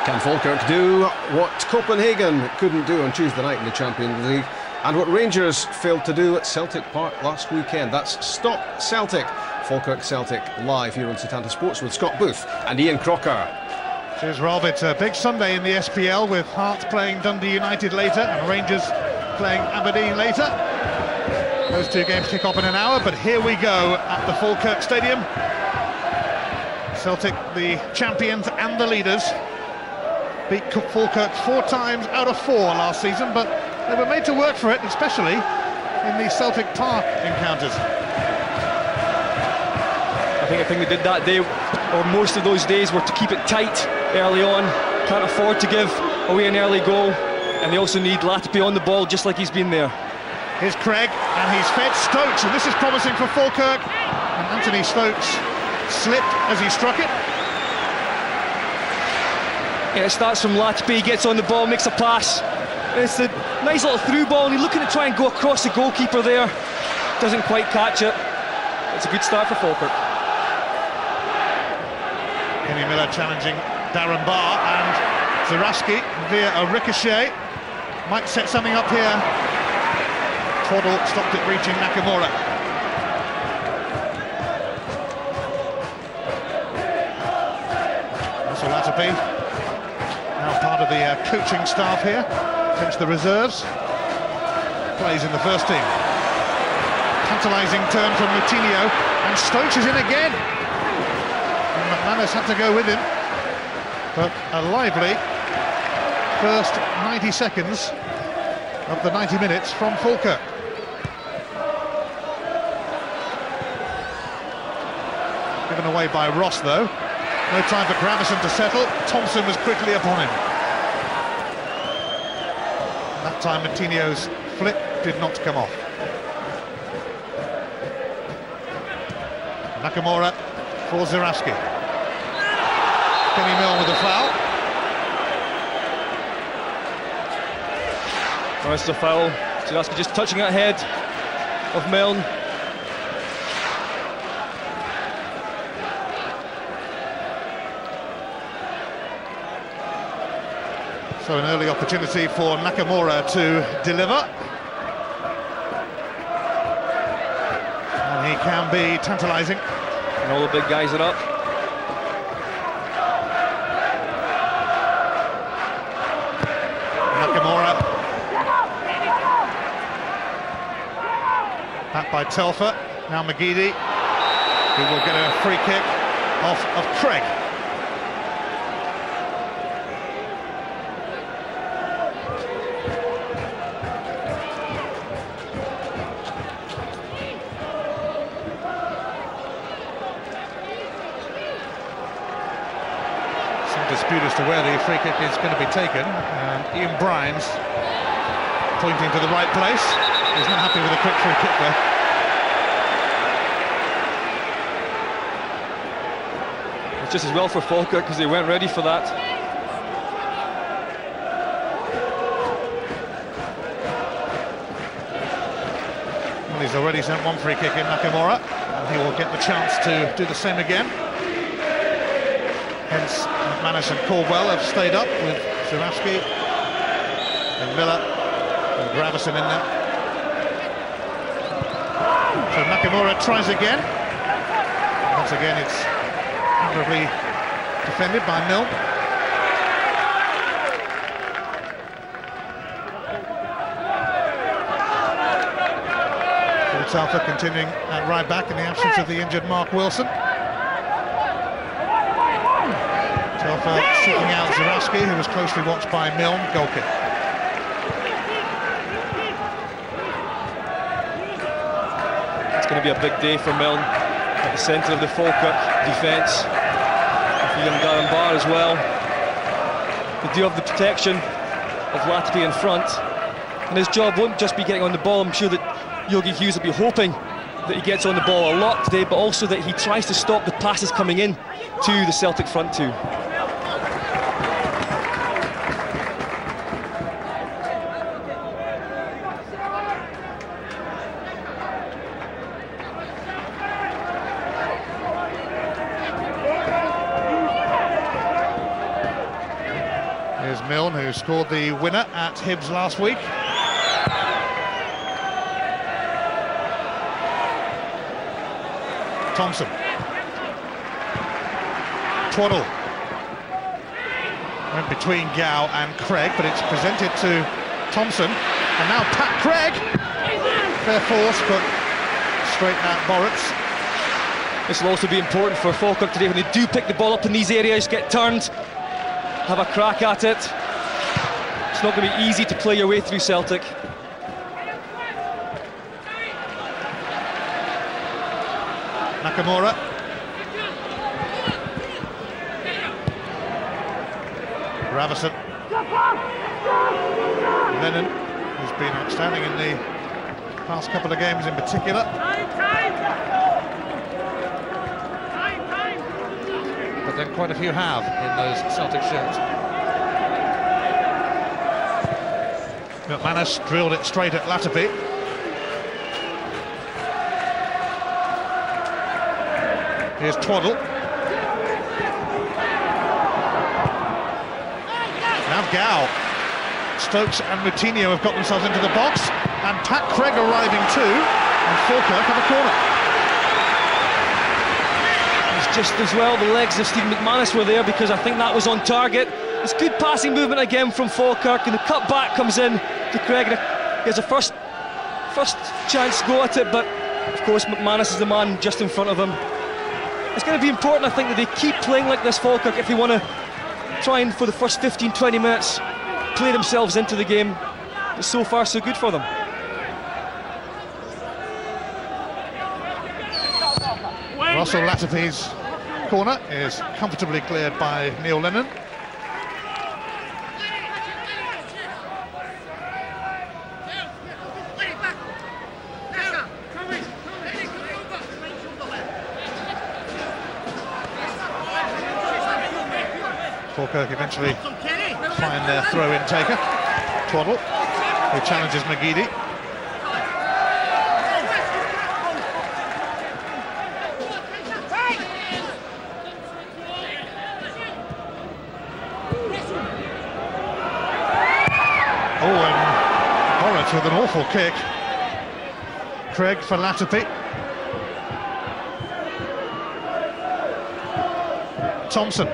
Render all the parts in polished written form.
Can Falkirk do what Copenhagen couldn't do on Tuesday night in the Champions League, and what Rangers failed to do at Celtic Park last weekend? That's Stop Celtic, Falkirk Celtic, live here on Setanta Sports with Scott Booth and Ian Crocker. Cheers, Rob. It's a big Sunday in the SPL with Hearts playing Dundee United later and Rangers playing Aberdeen later. Those two games kick off in an hour, but here we go at the Falkirk Stadium. Celtic, the champions and the leaders, beat Falkirk 4 times out of 4 last season, but they were made to work for it, especially in the Celtic Park encounters. I think they did that day, or most of those days, were to keep it tight early on. Can't afford to give away an early goal, and they also need Latapy on the ball, just like he's been there. Here's Craig, and he's fed Stokes, and this is promising for Falkirk. And Anthony Stokes slipped as he struck it. Yeah, it starts from Latapy, gets on the ball, makes a pass. It's a nice little through ball, and he's looking to try and go across the goalkeeper there. Doesn't quite catch it. It's a good start for Falkirk. Kenny Miller challenging Darren Barr, and Zaraski via a ricochet might set something up here. Twaddle stopped it reaching Nakamura. Also Latapy, now part of the coaching staff here, against the reserves. Plays in the first team. Tantalising turn from Moutinho, and Stokes is in again. And McManus had to go with him, but a lively first 90 seconds of the 90 minutes from Falkirk. Given away by Ross though. No time for Gravison to settle. Thompson was quickly upon him. That time Moutinho's flip did not come off. Nakamura for Zaraski. Kenny Milne with a foul. Oh, it's a foul. Zaraski just touching it ahead of Milne. So an early opportunity for Nakamura to deliver. And he can be tantalising. And all the big guys are up. Nakamura. Back by Telfer. Now McGeady, who will get a free kick off of Craig. Dispute as to where the free kick is going to be taken, and Ian Bryans pointing to the right place. He's not happy with a quick free kick there. It's just as well for Falkirk because they weren't ready for that. Well, he's already sent 1 free kick in, Nakamura, and he will get the chance to do the same again. Hence, McManus and Caldwell have stayed up with Zaraski and Miller and Gravison in there. So Nakamura tries again. Once again, it's admirably defended by Milne. Telfer continuing at right back in the absence of the injured Mark Wilson. Telfer seeking out Zaraski, who was closely watched by Milne. Goal kick. It's going to be a big day for Milne at the centre of the Falkirk defence. For young Darren Barr as well. They do have the protection of Latapy in front, and his job won't just be getting on the ball. I'm sure that Yogi Hughes will be hoping that he gets on the ball a lot today, but also that he tries to stop the passes coming in to the Celtic front two. Here's Milne, who scored the winner at Hibs last week. Thompson. Twaddle. Went between Gow and Craig, but it's presented to Thompson. And now Pat Craig. Fair force, but straight at Boritz. This will also be important for Falkirk today when they do pick the ball up in these areas, get turned, have a crack at it. It's not going to be easy to play your way through Celtic. Nakamura. Ravison. Lennon, who's been outstanding in the past couple of games in particular. But then quite a few have in those Celtic shirts. McManus drilled it straight at Latapi. Here's Twaddle. Now Gow. Stokes and Moutinho have got themselves into the box, and Pat Craig arriving too, and Falkirk have a corner. It's just as well the legs of Stephen McManus were there, because I think that was on target. It's good passing movement again from Falkirk, and the cut back comes in to Craig. He has a first chance to go at it, but of course McManus is the man just in front of him. It's going to be important, I think, that they keep playing like this, Falkirk, if they want to try and, for the first 15-20 minutes, play themselves into the game. But so far, so good for them. Russell Latapi's corner is comfortably cleared by Neil Lennon. Falkirk eventually find their throw-in taker, Twaddle, who challenges McGeady. Oh, and Boritz with an awful kick. Craig for Latapi. Thompson.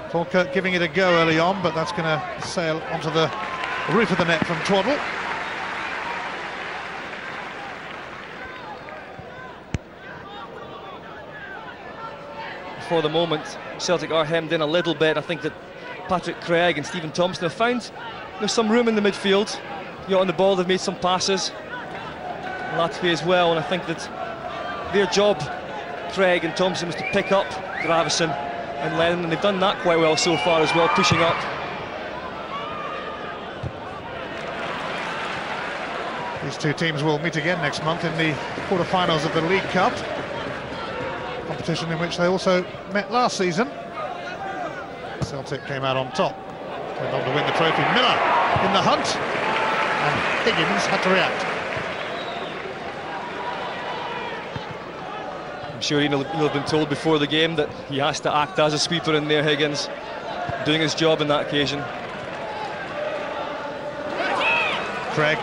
Falkirk giving it a go early on, but that's going to sail onto the roof of the net from Twaddle. For the moment, Celtic are hemmed in a little bit. I think that Patrick Craig and Stephen Thompson have found there's some room in the midfield. On the ball, they've made some passes. Latapi as well, and I think that their job, Craig and Thompson, was to pick up Gravison and Lennon, and they've done that quite well so far as well, pushing up. These two teams will meet again next month in the quarter-finals of the League Cup, competition in which they also met last season. Celtic came out on top, went on to win the trophy. Miller in the hunt, and Higgins had to react. I'm sure he'll have been told before the game that he has to act as a sweeper in there, Higgins, doing his job on that occasion. Craig.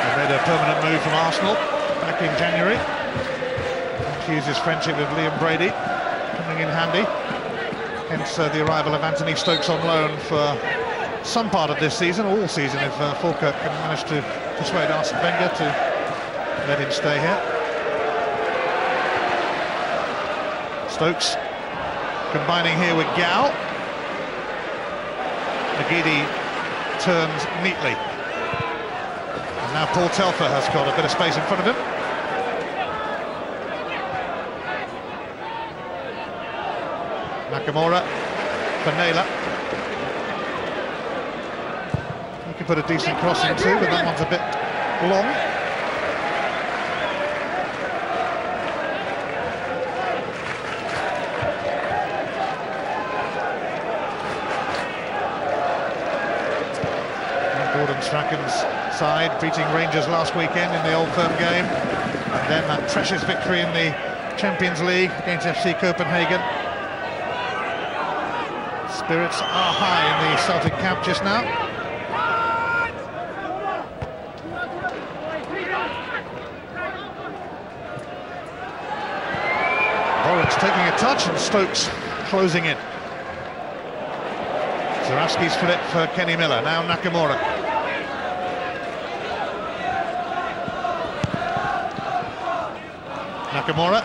He made a permanent move from Arsenal back in January. Hughes' his friendship with Liam Brady coming in handy. Hence the arrival of Anthony Stokes on loan for some part of this season, all season, if Falkirk can manage to persuade Arsene Wenger to let him stay here. Stokes combining here with Gow. McGeady turns neatly. And now Paul Telfer has got a bit of space in front of him. Nakamura for Naylor. He could put a decent cross in too, but that one's a bit long. Gordon Strachan's side beating Rangers last weekend in the Old Firm game, and then that precious victory in the Champions League against FC Copenhagen. Spirits are high in the Celtic camp just now. Borwick's taking a touch and Stokes closing in. Zarowski's flip for Kenny Miller, now Nakamura. Nakamura.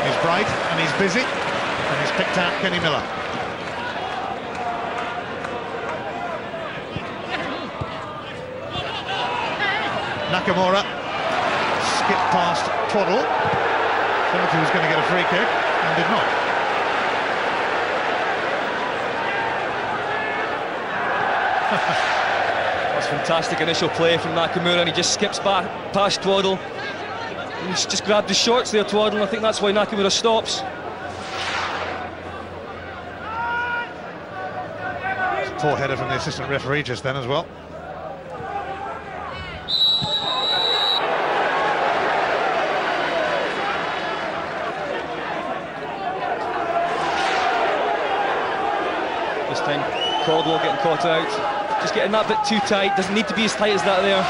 He's bright and he's busy, and he's picked out Kenny Miller. Nakamura skipped past Twaddle. Thought he was going to get a free kick and did not. That's fantastic initial play from Nakamura, and he just skips back past Twaddle. He's just grabbed his shorts there, Twaddle, and I think that's why Nakamura stops. Poor header from the assistant referee just then as well. This time Caldwell getting caught out. Just getting that bit too tight, doesn't need to be as tight as that there.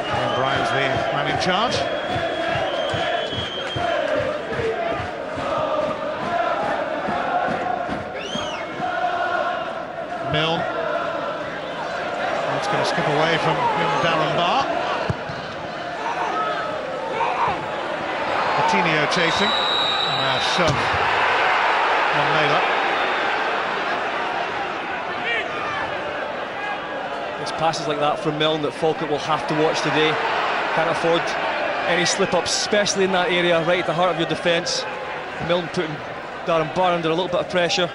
And Brian's the man in charge. Milne. That's going to skip away from Darren Barr. Coutinho chasing. And a shove on Naylor. It's passes like that from Milne that Falkirk will have to watch today. Can't afford any slip-ups, especially in that area, right at the heart of your defence. Milne putting Darren Barr under a little bit of pressure.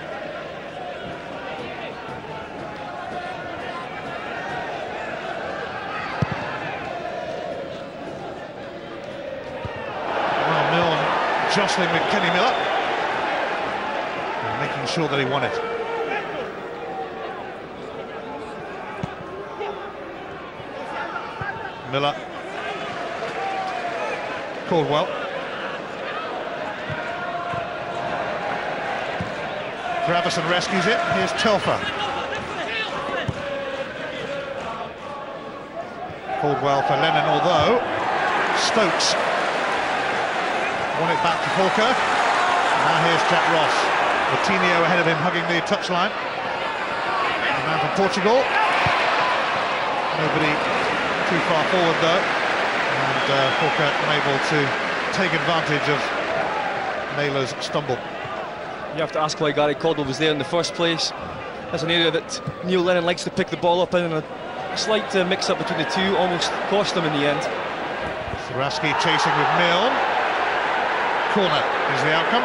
Well, Milne jostling with Kenny Miller, and making sure that he won it. Miller. Caldwell. Gravison rescues it. Here's Telfer. Caldwell for Lennon, although Stokes won it back to Falkirk. Now here's Jack Ross. Coutinho ahead of him, hugging the touchline. The man from Portugal. Nobody too far forward though, and Falkirk unable to take advantage of Naylor's stumble. You have to ask why Gary Caldwell was there in the first place. That's an area that Neil Lennon likes to pick the ball up in, and a slight mix-up between the two almost cost them in the end. Zarowski chasing with Milne. Corner is the outcome.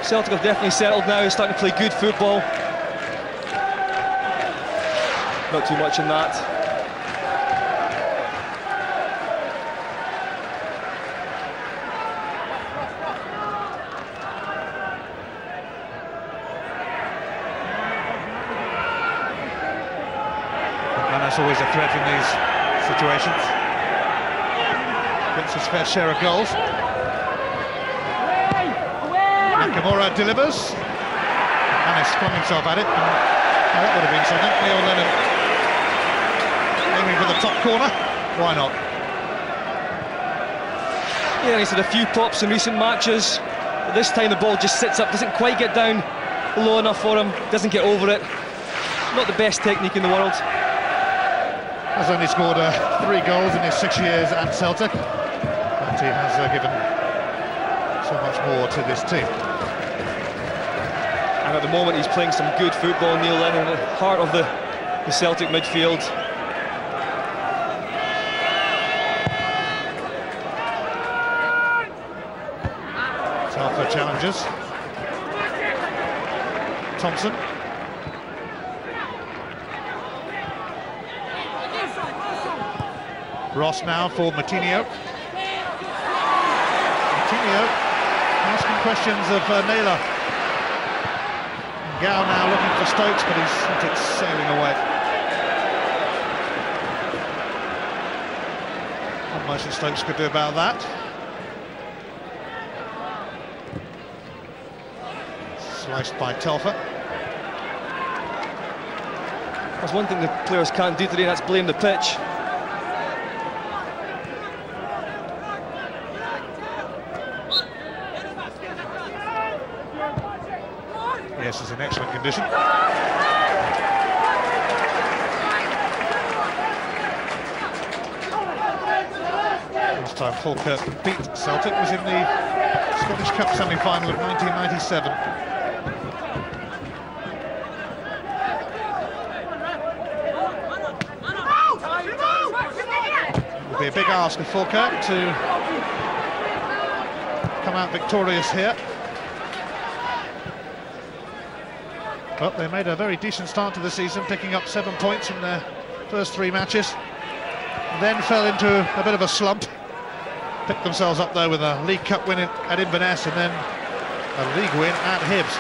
Celtic have definitely settled now, starting to play good football. Not too much in that. And that's always a threat in these situations. Gets his fair share of goals. Nakamura delivers. And he's flung himself at it. And that would have been something. Neil Lennon aiming for the top corner. Why not? Yeah, he's had a few pops in recent matches, but this time the ball just sits up, doesn't quite get down low enough for him, doesn't get over it. Not the best technique in the world. Has only scored 3 goals in his 6 years at Celtic, but he has given so much more to this team. And at the moment he's playing some good football, Neil Lennon, at the heart of the Celtic midfield. Telfer challenges. Thompson. Ross now for Martinho. Martinho asking questions of Naylor. Gao now looking for Stokes, but he's sent it sailing away. Not much that Stokes could do about that. Sliced by Telfer. There's one thing the players can't do today, and that's blame the pitch. Yes, it's in excellent condition. Last time Falkirk beat Celtic was in the Scottish Cup semi-final of 1997. It'll be a big ask of Falkirk to come out victorious here. Well, they made a very decent start to the season, picking up 7 points in their first 3 matches. Then fell into a bit of a slump. Picked themselves up there with a League Cup win at Inverness and then a league win at Hibs.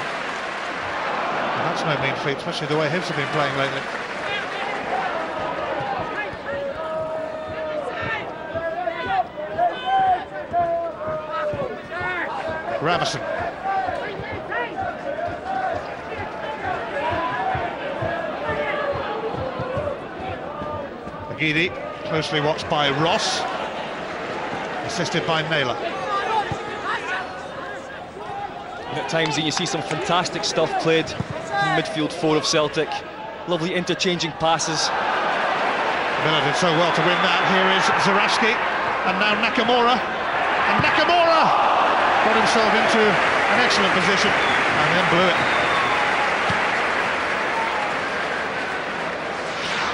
And that's no mean feat, especially the way Hibs have been playing lately. Gravison. Gidi, closely watched by Ross, assisted by Naylor. And at times you see some fantastic stuff played in midfield 4 of Celtic. Lovely interchanging passes. Miller did so well to win that. Here is Zarashki, and now Nakamura. And Nakamura got himself into an excellent position and then blew it.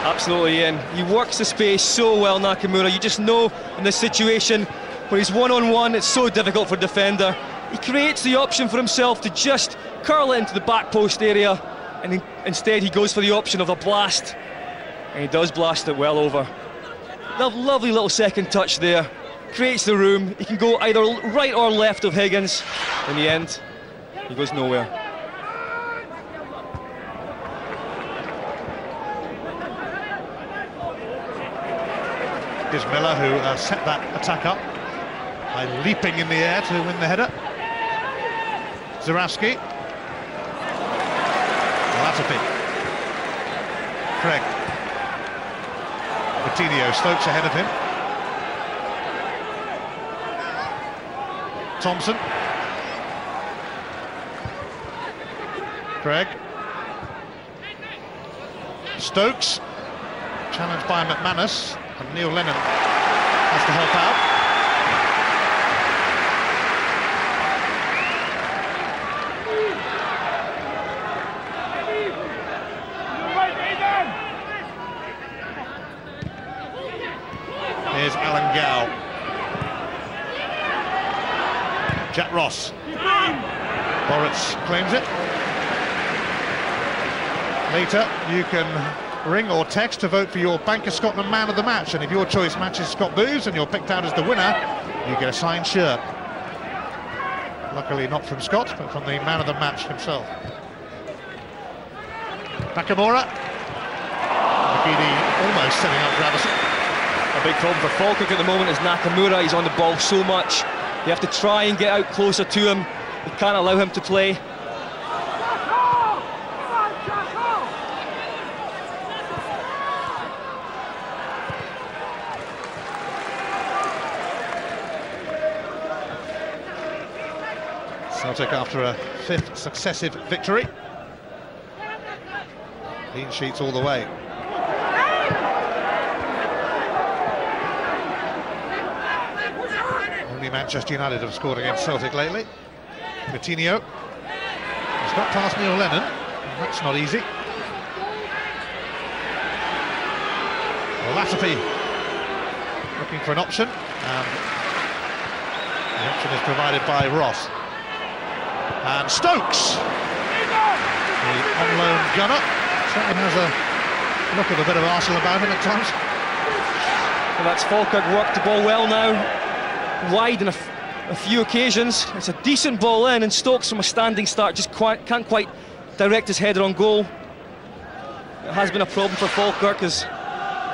Absolutely, Ian. He works the space so well, Nakamura. You just know in this situation where he's one-on-one, it's so difficult for a defender. He creates the option for himself to just curl it into the back post area, and instead he goes for the option of a blast, and he does blast it well over. Lovely little second touch there. Creates the room. He can go either right or left of Higgins. In the end, he goes nowhere. Here's Miller, who set that attack up by leaping in the air to win the header. Zarowski. Latapi. Craig. Coutinho, Stokes ahead of him. Thompson. Craig. Stokes. Challenged by McManus. And Neil Lennon has to help out. Here's Alan Gow. Jack Ross. Boritz claims it. Later, you can ring or text to vote for your Bank of Scotland Man of the Match, and if your choice matches Scott Booth's and you're picked out as the winner, you get a signed shirt. Luckily not from Scott, but from the Man of the Match himself. Nakamura. McGeady almost setting up Gravison. A big problem for Falkirk at the moment is Nakamura. He's on the ball so much. You have to try and get out closer to him. You can't allow him to play. Celtic after a 5th successive victory. Clean sheets all the way. Only Manchester United have scored against Celtic lately. Coutinho. He's got past Neil Lennon. That's not easy. Latapi looking for an option, and the option is provided by Ross. And Stokes, the on-loan gunner, certainly has a look of a bit of Arsenal about him at times. Well, that's Falkirk worked the ball well now, wide on a few occasions. It's a decent ball in, and Stokes from a standing start just can't quite direct his header on goal. It has been a problem for Falkirk as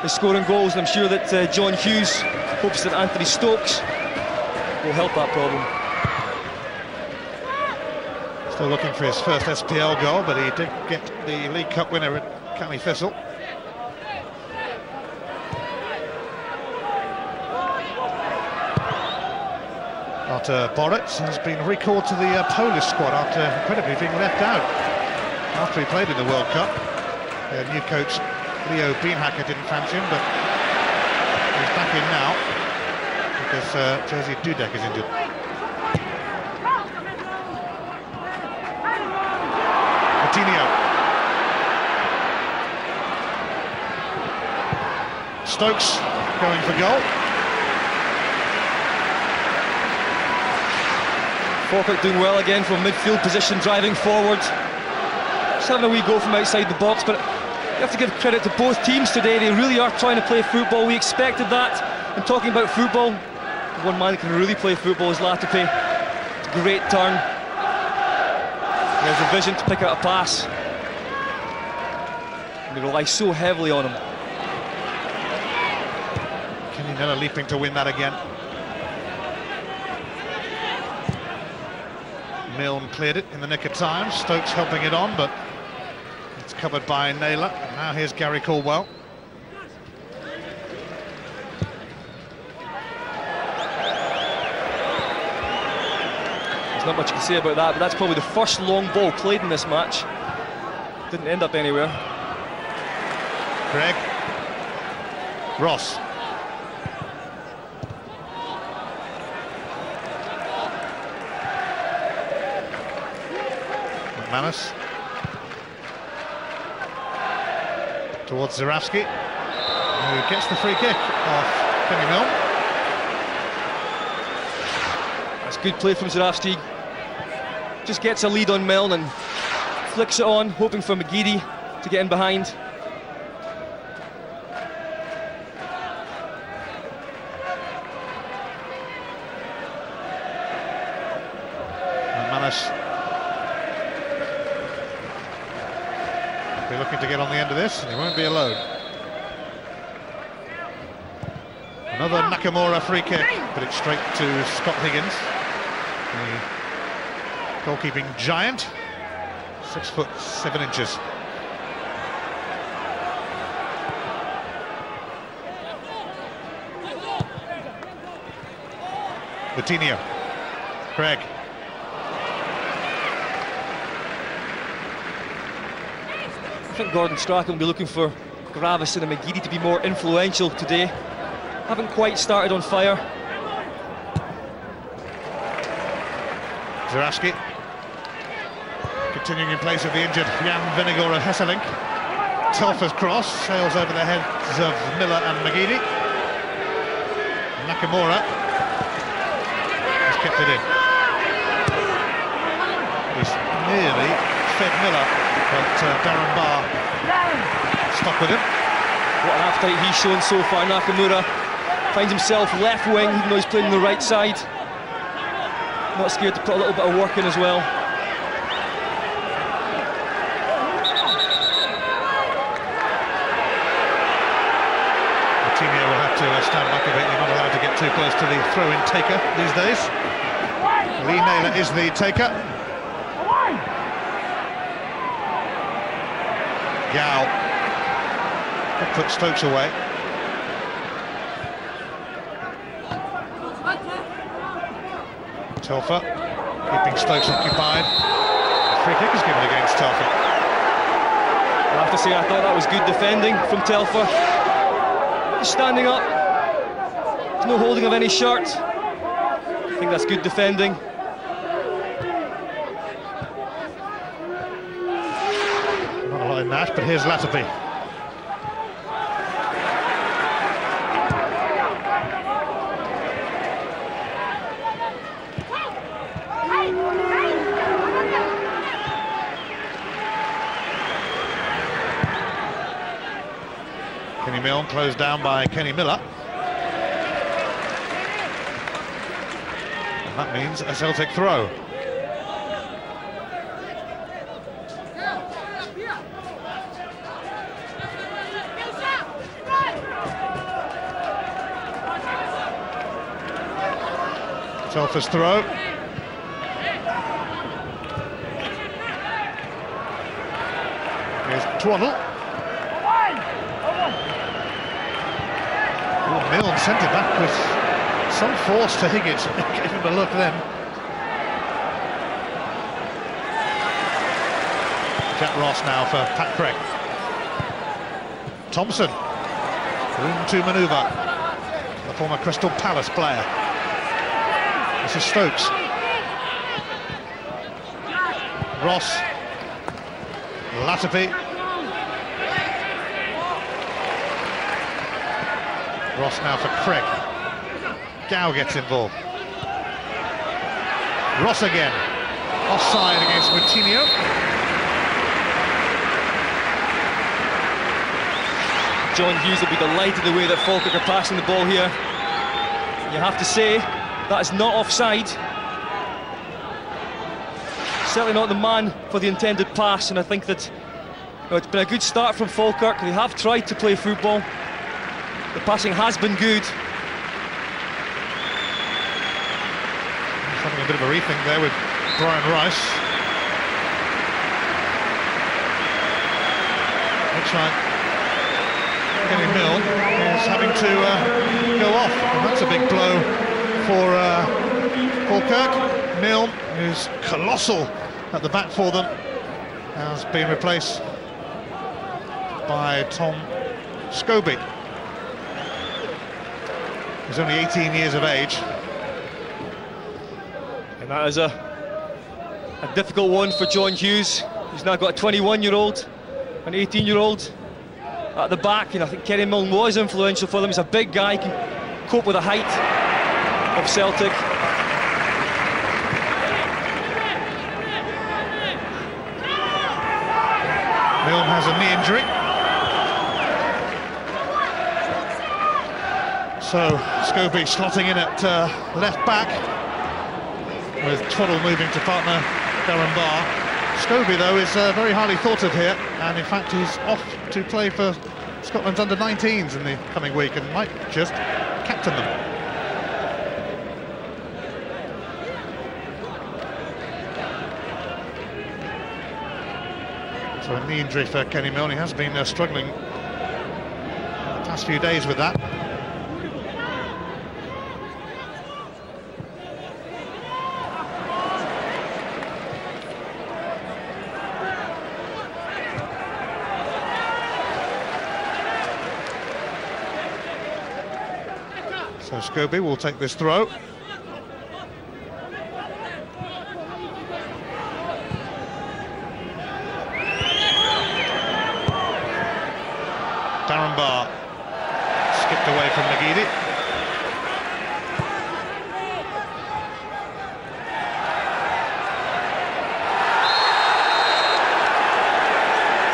scoring goals, and I'm sure that John Hughes hopes that Anthony Stokes will help that problem. Still looking for his first SPL goal, but he did get the League Cup winner at Canny Thistle. Artur Boruc has been recalled to the Polish squad after incredibly being left out after he played in the World Cup. Their new coach Leo Beenhakker didn't fancy him, but he's back in now because Jerzy Dudek is injured. Coutinho. Stokes going for goal. Falkirk doing well again from midfield position, driving forward. Just having a wee go from outside the box, but you have to give credit to both teams today. They really are trying to play football. We expected that. And talking about football, the one man that can really play football is Latupi. Great turn. He has a vision to pick out a pass. And they rely so heavily on him. Kenny Miller leaping to win that again. Milne cleared it in the nick of time. Stokes helping it on, but it's covered by Naylor. And now here's Gary Caldwell. There's not much you can say about that, but that's probably the first long ball played in this match. Didn't end up anywhere. Craig. Ross. McManus towards Zurawski, who gets the free kick off Kenny Milne. That's good play from Zurawski. Just gets a lead on Milne and flicks it on, hoping for McGeady to get in behind. McManus be looking to get on the end of this, and he won't be alone. Another Nakamura free kick, but it's straight to Scott Higgins, the goalkeeping giant, 6'7". Coutinho, Craig. I think Gordon Strachan will be looking for Gravison and McGeady to be more influential today. Haven't quite started on fire. Zurawski continuing in place of the injured Jan Vennegoor of Hesselink. Telfer's cross sails over the heads of Miller and McGeady. Nakamura has kept it in. He's nearly fed Miller, but Darren Barr stuck with him. What an appetite he's shown so far. Nakamura finds himself left wing, even though he's playing on the right side. Not scared to put a little bit of work in as well. Coutinho will have to stand back a bit. You're not allowed to get too close to the throw-in taker these days. Lee Naylor is the taker. Gow put Stokes away. Telfer keeping Stokes occupied. Free kick is given against Telfer. I have to say, I thought that was good defending from Telfer. Just standing up. There's no holding of any shirt. I think that's good defending. Not a lot in that, but here's Latupi. Kenny Milne closed down by Kenny Miller. And that means a Celtic throw. Telfer's throw. Here's Twaddle. Oh, Milne sent it back with some force to Higgins. Gave him a look then. Jack Ross now for Pat Craig. Thompson. Room to manoeuvre. The former Crystal Palace player. This is Stokes. Ross. Latapi. Ross now for Craig. Gow gets involved. Ross again. Offside against Moutinho. John Hughes will be delighted the way that Falkirk are passing the ball here. You have to say, that is not offside. Certainly not the man for the intended pass, and I think that it's been a good start from Falkirk. They have tried to play football. The passing has been good. He's having a bit of a rethink there with Brian Rice. Looks like Kenny Milne is having to go off, and that's a big blow for Falkirk. Milne, who's colossal at the back for them, has been replaced by Tom Scobie. He's only 18 years of age. And that is a difficult one for John Hughes. He's now got a 21-year-old, an 18-year-old at the back, and I think Kenny Milne was influential for them. He's a big guy, can cope with the height of Celtic. Milne has a knee injury. So Scobie slotting in at left back, with Twaddle moving to partner Darren Barr. Scobie, though, is very highly thought of here, and in fact he's off to play for Scotland's under-19s in the coming week and might just captain them. So a knee injury for Kenny Milne. He has been struggling the past few days with that. So Scobie will take this throw. Darren Barr skipped away from McGeady.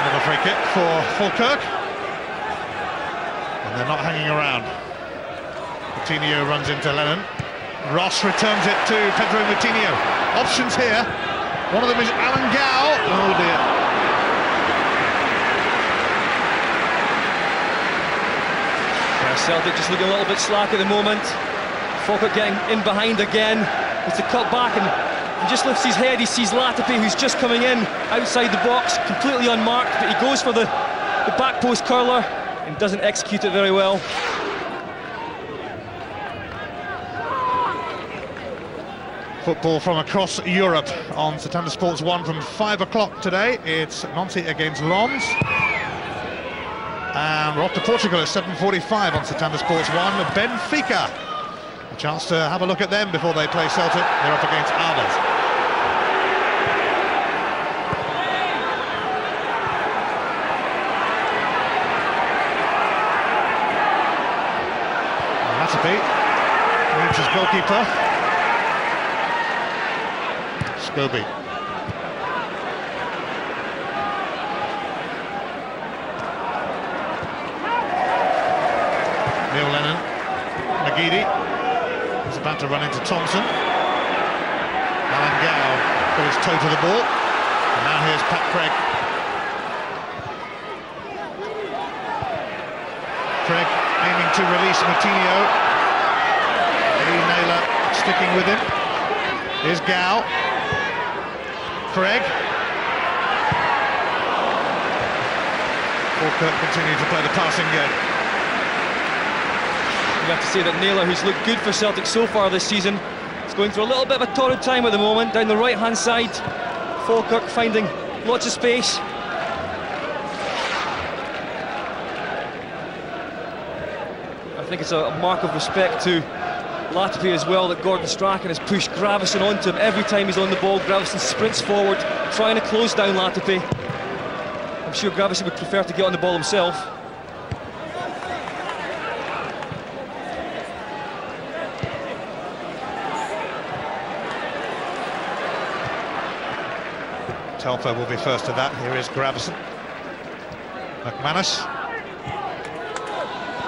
Another free kick for Falkirk. And they're not hanging around. Moutinho runs into Lennon. Ross returns it to Pedro Moutinho. Options here. One of them is Alan Gow. Oh dear. Celtic just looking a little bit slack at the moment. Falkirk getting in behind again. It's a cut back, and he just lifts his head. He sees Latapi, who's just coming in outside the box, completely unmarked, but he goes for the back post curler and doesn't execute it very well. Football from across Europe on Setanta Sports 1 from 5 o'clock today. It's Nancy against Lens. And we're off to Portugal at 7:45 on Setanta Sports 1. Benfica. A chance to have a look at them before they play Celtic. They're up against Aves. Latapi moves his goalkeeper. Scobie. Neil Lennon. McGeady is about to run into Thompson. Alan Gow got his toe to the ball. And now here's Pat Craig. Craig aiming to release Moutinho. Lee Naylor sticking with him. Here's Gow. Craig. Falkirk continue to play the passing game. You have to say that Naylor, who's looked good for Celtic so far this season, is going through a little bit of a torrid time at the moment. Down the right-hand side, Falkirk finding lots of space. I think it's a mark of respect to Latifi as well that Gordon Strachan has pushed Gravison onto him every time he's on the ball. Gravison sprints forward, trying to close down Latifi. I'm sure Gravison would prefer to get on the ball himself. Telfer will be first to that. Here is Gravison. McManus.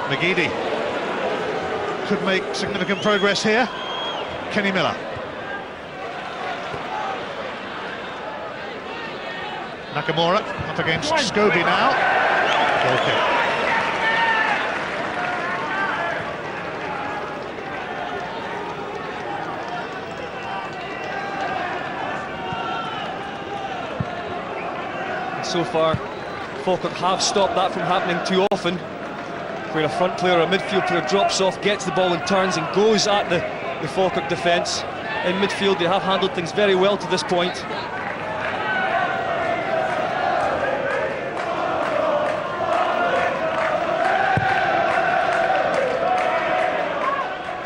McGeady could make significant progress here. Kenny Miller. Nakamura up against Scobie now. Okay. So far, Falkirk have stopped that from happening too often, where a front player or a midfield player drops off, gets the ball and turns and goes at the Falkirk defence. In midfield, they have handled things very well to this point.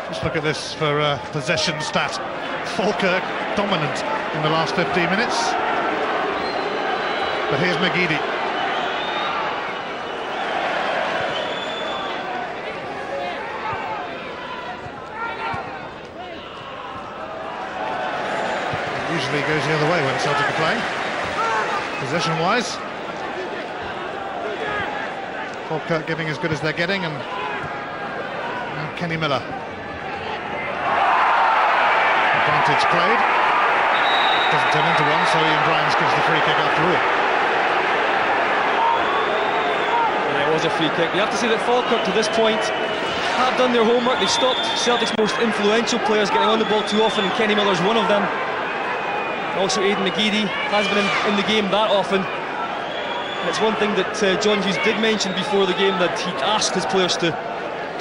Just look at this for possession stat. Falkirk dominant in the last 15 minutes. But here's McGeady. Usually goes the other way when Celtic are playing, possession-wise. Falkirk giving as good as they're getting, and now Kenny Miller. Advantage played. Doesn't turn into one, so Ian Grimes gives the free kick after all. Yeah, it was a free kick. You have to say that Falkirk to this point have done their homework. They've stopped Celtic's most influential players getting on the ball too often, and Kenny Miller's one of them. Also Aidan McGeady has been in the game that often. And it's one thing that John Hughes did mention before the game, that he asked his players to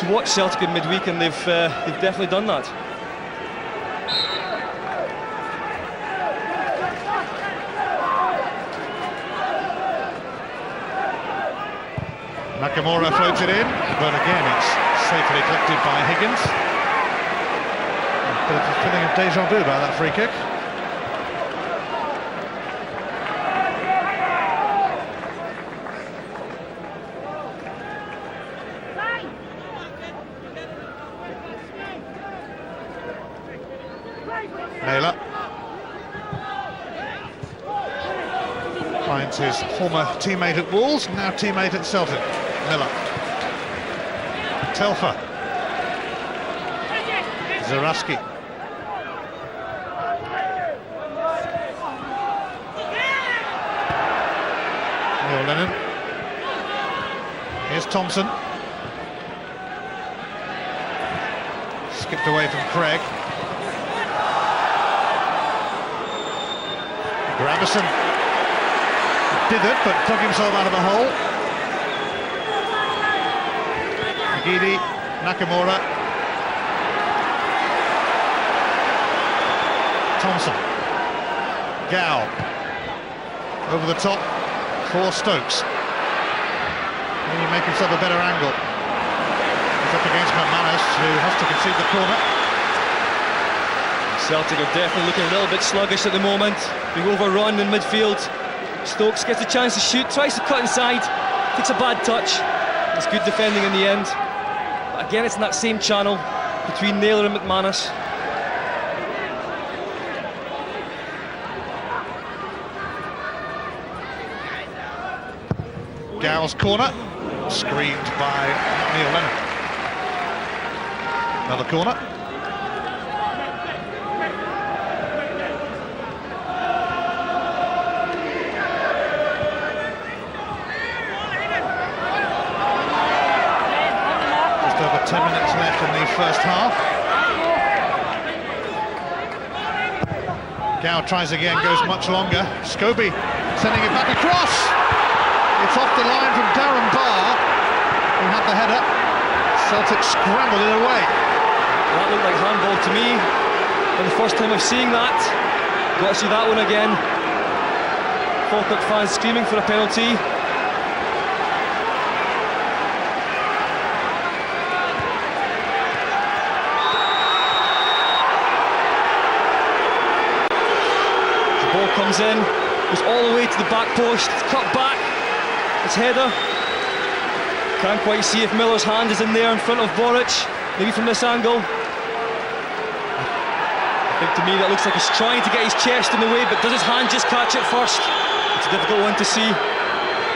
watch Celtic in midweek, and they've definitely done that. Nakamura floats it in, but again it's safely collected by Higgins. A bit of a feeling of deja vu about that free kick. Naylor finds his former teammate at Wolves, now teammate at Celtic. Miller. Telfer. Zaraski. Neil Lennon. Here's Thompson. Skipped away from Craig. Gravison did it, but took himself out of a hole. McGeady, Nakamura, Thompson, Gow, over the top for Stokes. Can he make himself a better angle? He's up against McManus, who has to concede the corner. Celtic are definitely looking a little bit sluggish at the moment. Being overrun in midfield. Stokes gets a chance to shoot, tries to cut inside, takes a bad touch. It's good defending in the end. But again, it's in that same channel between Naylor and McManus. Gow's corner, screened by Neil Lennon. Another corner. Just over 10 minutes left in the first half. Gow tries again, goes much longer. Scobie sending it back across. It's off the line from Darren Barr, who had the header. Celtic scrambled it away. That looked like handball to me. And the first time I've seen that. Got to see that one again. Falkirk fans screaming for a penalty. Comes in, goes all the way to the back post, it's cut back, it's header. Can't quite see if Miller's hand is in there in front of Boric, maybe from this angle. I think to me that looks like he's trying to get his chest in the way, but does his hand just catch it first? It's a difficult one to see.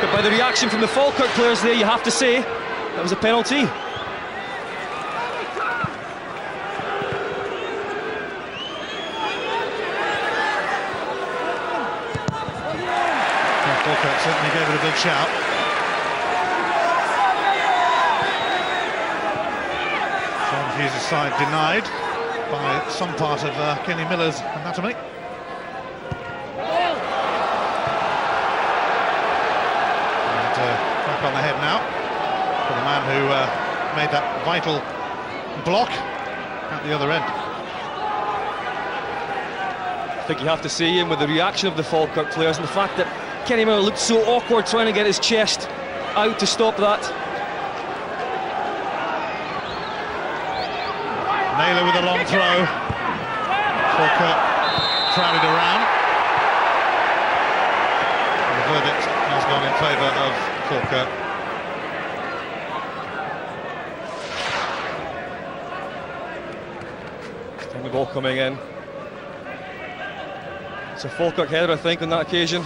But by the reaction from the Falkirk players there, you have to say that was a penalty. Falkirk certainly gave it a big shout. Sean Hughes' side denied by some part of Kenny Miller's anatomy. And back on the head now for the man who made that vital block at the other end. I think you have to see him with the reaction of the Falkirk players and the fact that Kenny Miller looked so awkward trying to get his chest out to stop that. Naylor with a long throw. Falkirk crowded around. And the verdict has gone in favour of Falkirk. And the ball coming in. It's a Falkirk header, I think, on that occasion.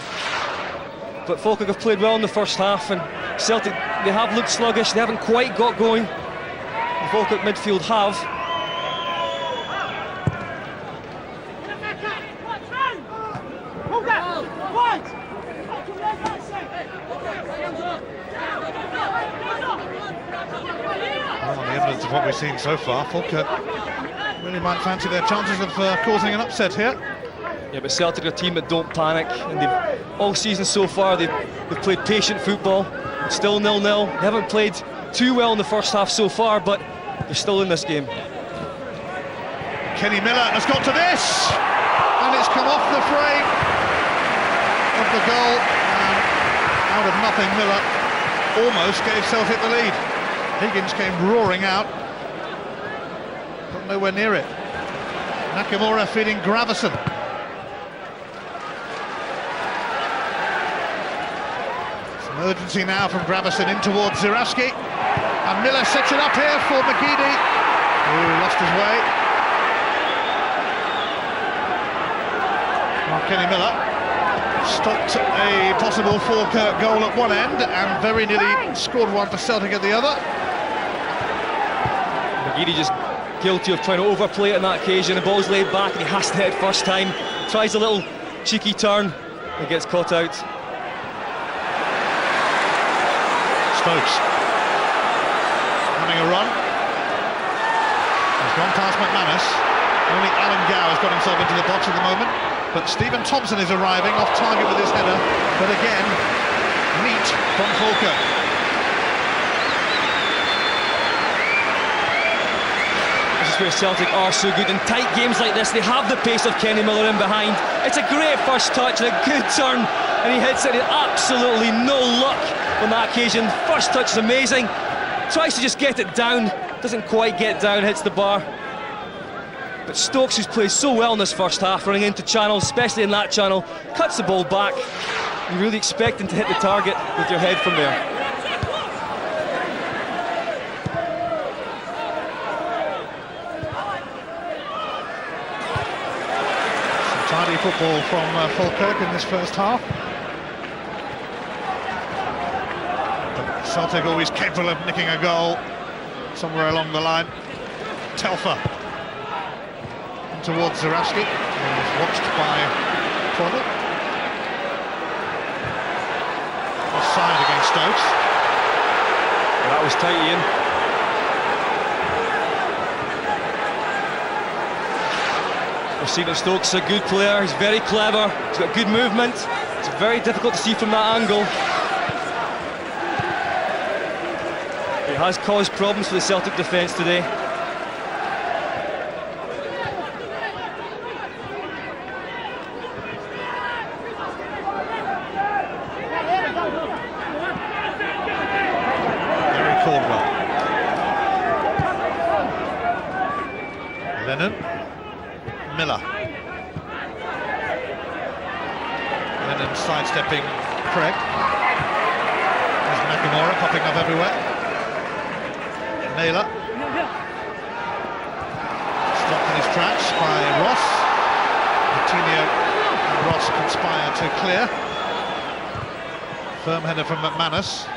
But Falkirk have played well in the first half, and Celtic, they have looked sluggish, they haven't quite got going. The Falkirk midfield have. Well, on the evidence of what we've seen so far, Falkirk really might fancy their chances of causing an upset here. Yeah, but Celtic are a team that don't panic, and they've all season so far they've played patient football. Still 0-0. They haven't played too well in the first half so far, but they're still in this game. Kenny Miller has got to this, and it's come off the frame of the goal, and out of nothing Miller almost gave Celtic the lead. Higgins came roaring out, but nowhere near it. Nakamura feeding Gravison. Urgency now from Gravison in towards Ziraski, and Miller sets it up here for McGeady, who lost his way. Well, Kenny Miller stopped a possible Falkirk goal at one end and very nearly scored one for Celtic at the other. McGeady just guilty of trying to overplay it on that occasion. The ball's laid back and he has to hit it first time. Tries a little cheeky turn and gets caught out. Stokes having a run. He's gone past McManus. Only Alan Gow has got himself into the box at the moment, but Stephen Thompson is arriving off target with his header, but again neat from Falkirk. This is where Celtic are so good in tight games like this. They have the pace of Kenny Miller in behind. It's a great first touch and a good turn, and he hits it. Absolutely no luck on that occasion. First touch is amazing. Tries to just get it down, doesn't quite get down, hits the bar. But Stokes, who's played so well in this first half, running into channels, especially in that channel, cuts the ball back. You're really expecting to hit the target with your head from there. Some tidy football from Falkirk in this first half. Celtic always capable of nicking a goal somewhere along the line. Telfer towards Ziraski, who's watched by Fodder. Offside against Stokes. Well, that was tight, Ian. seen it. Stokes is a good player, he's very clever, he's got good movement. It's very difficult to see from that angle. It has caused problems for the Celtic defence today. Lennon, Miller. Lennon sidestepping Craig. There's Nakamura popping up everywhere. Naylor. Stopped in his tracks by Ross. Coutinho and Ross conspire to clear. Firm header from McManus.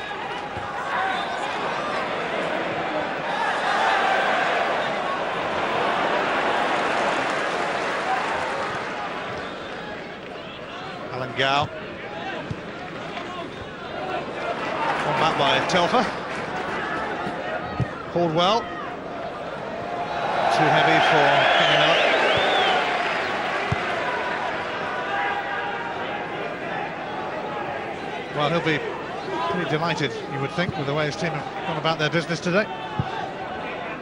Gao. One back by Telfer. Caldwell. Too heavy for Kenny Miller. Well, he'll be pretty delighted, you would think, with the way his team have gone about their business today.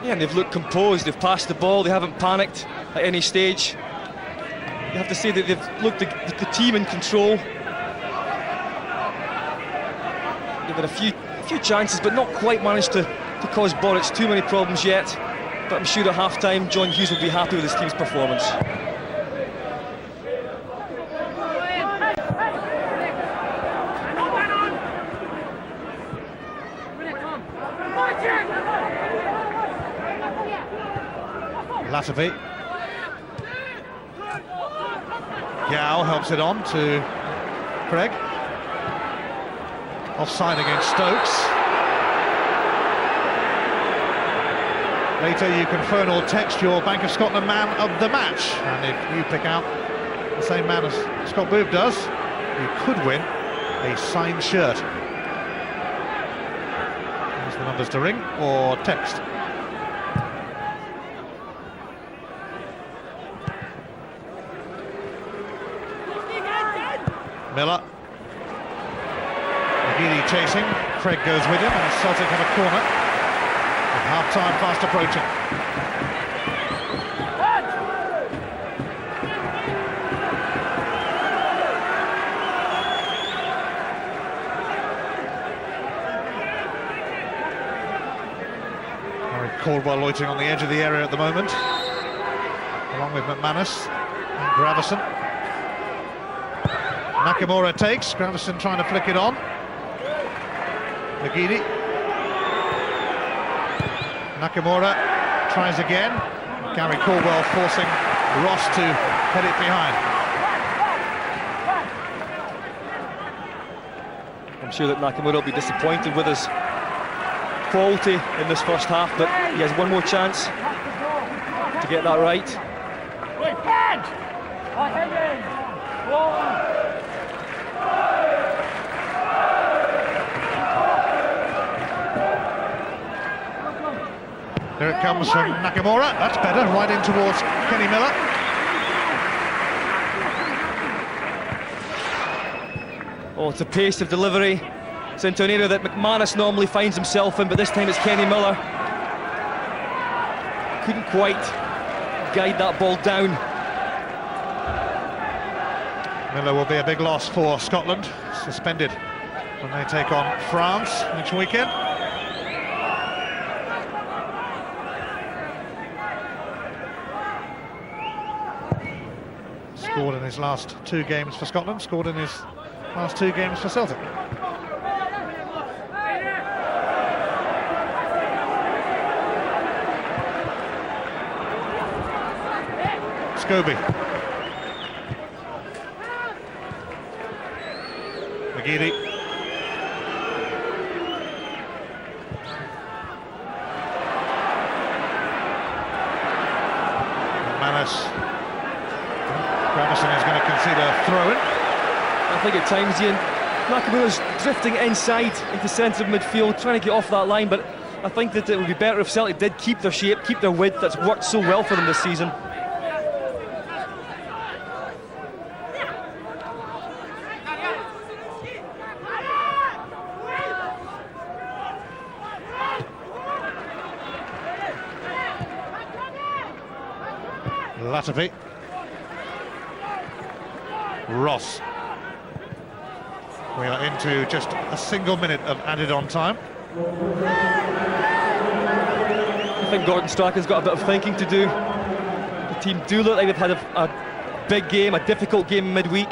Yeah, and they've looked composed, they've passed the ball, they haven't panicked at any stage. You have to say that they've looked the team in control. They've had a few chances, but not quite managed to cause Boric too many problems yet. But I'm sure at half-time, John Hughes will be happy with his team's performance. Latterby. Gao helps it on to Craig. Offside against Stokes. Later you can phone or text your Bank of Scotland man of the match, and if you pick out the same man as Scott Booth does, you could win a signed shirt. Here's the numbers to ring or text. Miller. McGeady chasing, Craig goes with him, and Celtic have a corner. With half-time fast approaching. Caldwell loitering on the edge of the area at the moment, along with McManus and Gravison. Nakamura takes, Gravison trying to flick it on. McGeady. Nakamura tries again. Gary Caldwell forcing Ross to head it behind. I'm sure that Nakamura will be disappointed with his quality in this first half, but he has one more chance to get that right. There it comes from Nakamura, that's better, right in towards Kenny Miller. Oh, it's a pace of delivery. It's into an area that McManus normally finds himself in, but this time it's Kenny Miller. Couldn't quite guide that ball down. Miller will be a big loss for Scotland, suspended when they take on France next weekend. Scored in his last 2 games for Scotland, scored in his last 2 games for Celtic. Scobie. McGeady. McManus. Gravison is going to concede a throw-in. I think at times Ian Nakamura's drifting inside into centre of midfield, trying to get off that line, but I think that it would be better if Celtic did keep their shape, keep their width. That's worked so well for them this season. Latapi. Ross. We are into just a single minute of added on time. I think Gordon Strachan's got a bit of thinking to do. The team do look like they've had a big game, a difficult game midweek.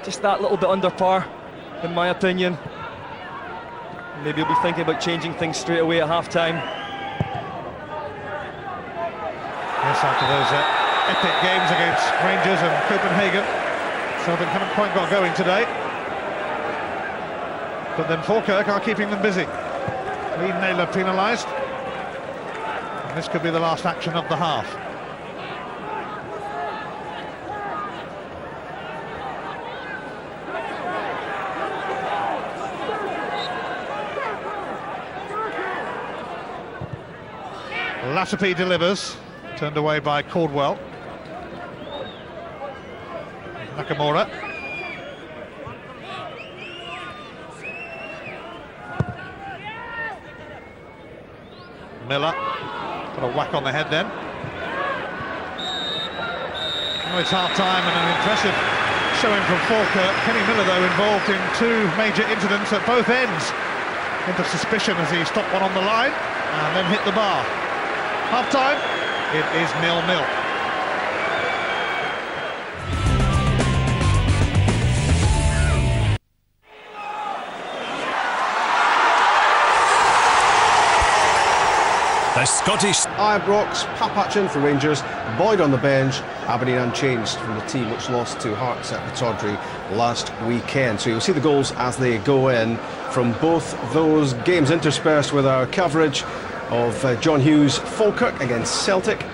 Just that little bit under par, in my opinion. Maybe he'll be thinking about changing things straight away at half-time. Yes, after those epic games against Rangers and Copenhagen, Celtic haven't quite got going today. But then Falkirk are keeping them busy. Lee Naylor penalised. And this could be the last action of the half. Latapi delivers, turned away by Caldwell. Nakamura. Miller got a whack on the head then. Oh, it's half-time and an impressive showing from Falkirk. Kenny Miller, though, involved in two major incidents at both ends. Into suspicion as he stopped one on the line and then hit the bar. Half-time, it is 0-0. The Scottish Ibrox, Papachin for Rangers, Boyd on the bench, Aberdeen unchanged from the team which lost to Hearts at the Tawdry last weekend. So you'll see the goals as they go in from both those games, interspersed with our coverage of John Hughes' Falkirk against Celtic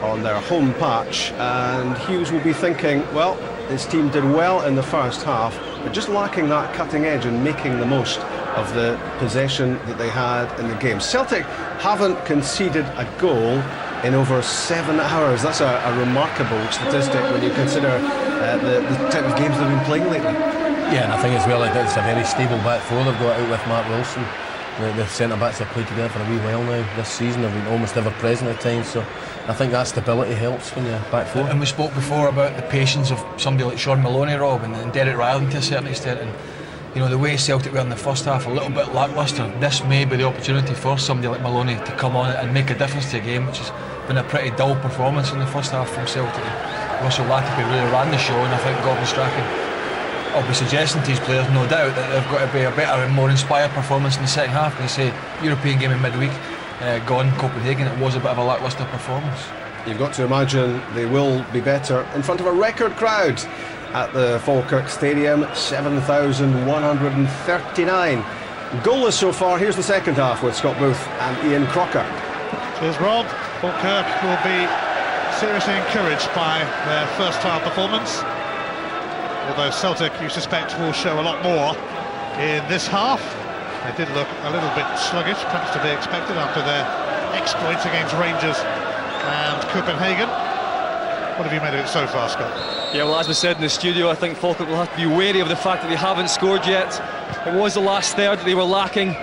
on their home patch. And Hughes will be thinking, well, his team did well in the first half, but just lacking that cutting edge and making the most of the possession that they had in the game. Celtic haven't conceded a goal in over 7 hours. That's a remarkable statistic when you consider the type of games they've been playing lately. Yeah, and I think as well it's a very stable back four they've got out with Mark Wilson. The centre-backs have played together for a wee while now this season. They've been almost ever present at times, so I think that stability helps when you're back four. And we spoke before about the patience of somebody like Sean Maloney, Rob, and Derek Ryland to a certain extent. And you know, the way Celtic were in the first half, a little bit lacklustre. This may be the opportunity for somebody like Maloney to come on and make a difference to a game, which has been a pretty dull performance in the first half from Celtic. Russell Latapi really ran the show, and I think Gordon Strachan will be suggesting to his players, no doubt, that they've got to be a better and more inspired performance in the second half. They say European game in midweek, gone Copenhagen, it was a bit of a lacklustre performance. You've got to imagine they will be better in front of a record crowd at the Falkirk Stadium, 7,139. Goalless so far. Here's the second half with Scott Booth and Ian Crocker. Cheers, Rob. Falkirk will be seriously encouraged by their first half performance. Although Celtic, you suspect, will show a lot more in this half. They did look a little bit sluggish, perhaps to be expected after their exploits against Rangers and Copenhagen. What have you made of it so far, Scott? Yeah, well, as we said in the studio, I think Falkirk will have to be wary of the fact that they haven't scored yet. It was the last third that they were lacking.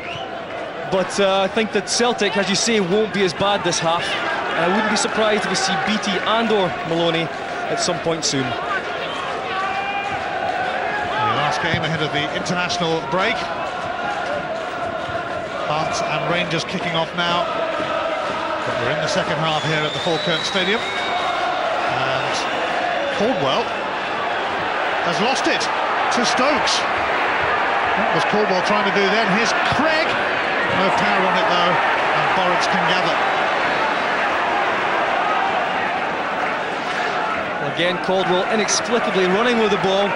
But I think that Celtic, as you say, won't be as bad this half. And I wouldn't be surprised if we see Beattie and or Maloney at some point soon. The last game ahead of the international break. Hearts and Rangers kicking off now. But we're in the second half here at the Falkirk Stadium. And Caldwell has lost it to Stokes. What was Caldwell trying to do then? Here's Craig. No power on it though, and Borrits can gather. Well, again, Caldwell inexplicably running with the ball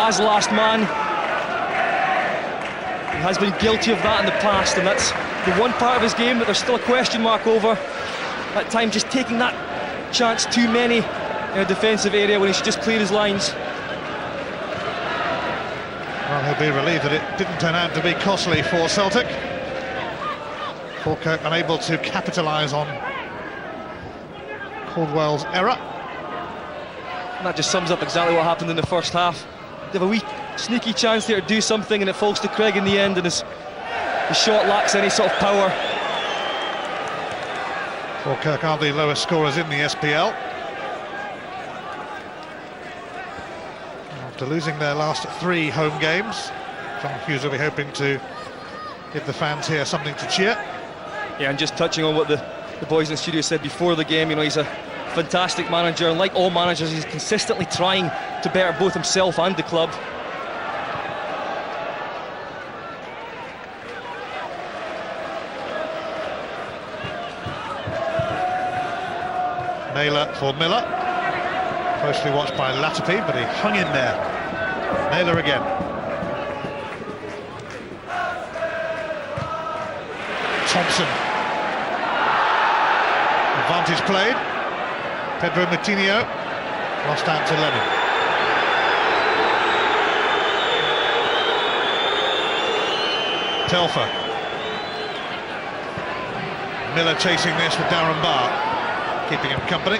as last man. He has been guilty of that in the past, and that's the one part of his game that there's still a question mark over. At times just taking that chance too many in a defensive area when he should just clear his lines. Well, he'll be relieved that it didn't turn out to be costly for Celtic. Falkirk unable to capitalise on Caldwell's error. And that just sums up exactly what happened in the first half. They have a wee sneaky chance there to do something, and it falls to Craig in the end, and his shot lacks any sort of power. Falkirk are the lowest scorers in the SPL. after losing their last 3 home games. John Hughes will be hoping to give the fans here something to cheer. Yeah, and just touching on what the boys in the studio said before the game, you know, he's a fantastic manager, and like all managers, he's consistently trying to better both himself and the club. Naylor for Miller. Closely watched by Latapi, but he hung in there. Naylor again. Thompson. Advantage played. Pedro Moutinho lost out to Lennon. Telfer. Miller chasing this with Darren Barr, keeping him company.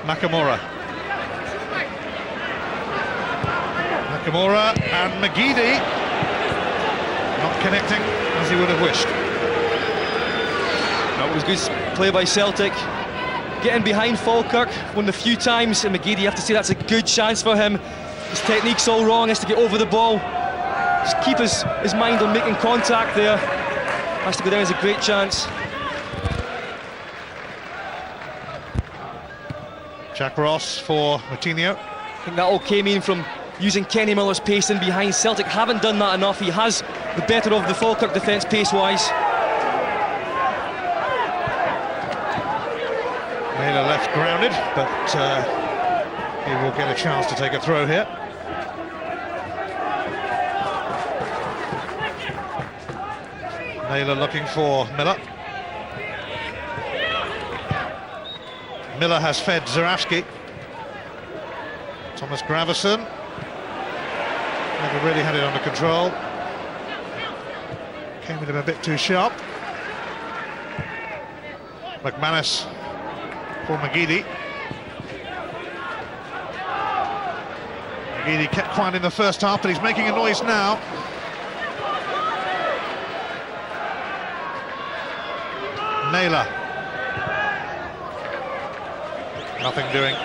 Nakamura and McGeady not connecting as he would have wished. That was good play by Celtic. Getting behind Falkirk one of the few times, and McGeady, you have to say that's a good chance for him. His technique's all wrong, has to get over the ball. Just keep his mind on making contact there. Has to go down as a great chance. Jack Ross for Moutinho. I think that all came in from using Kenny Miller's pace in behind. Celtic haven't done that enough. He has the better of the Falkirk defence pace-wise. Naylor left grounded, but he will get a chance to take a throw here. Naylor looking for Miller. Miller has fed Zurawski. Thomas Gravison never really had it under control. Came with him a bit too sharp. McManus for McGeady. McGeady kept quiet in the first half, but he's making a noise now. Naylor. Nothing doing.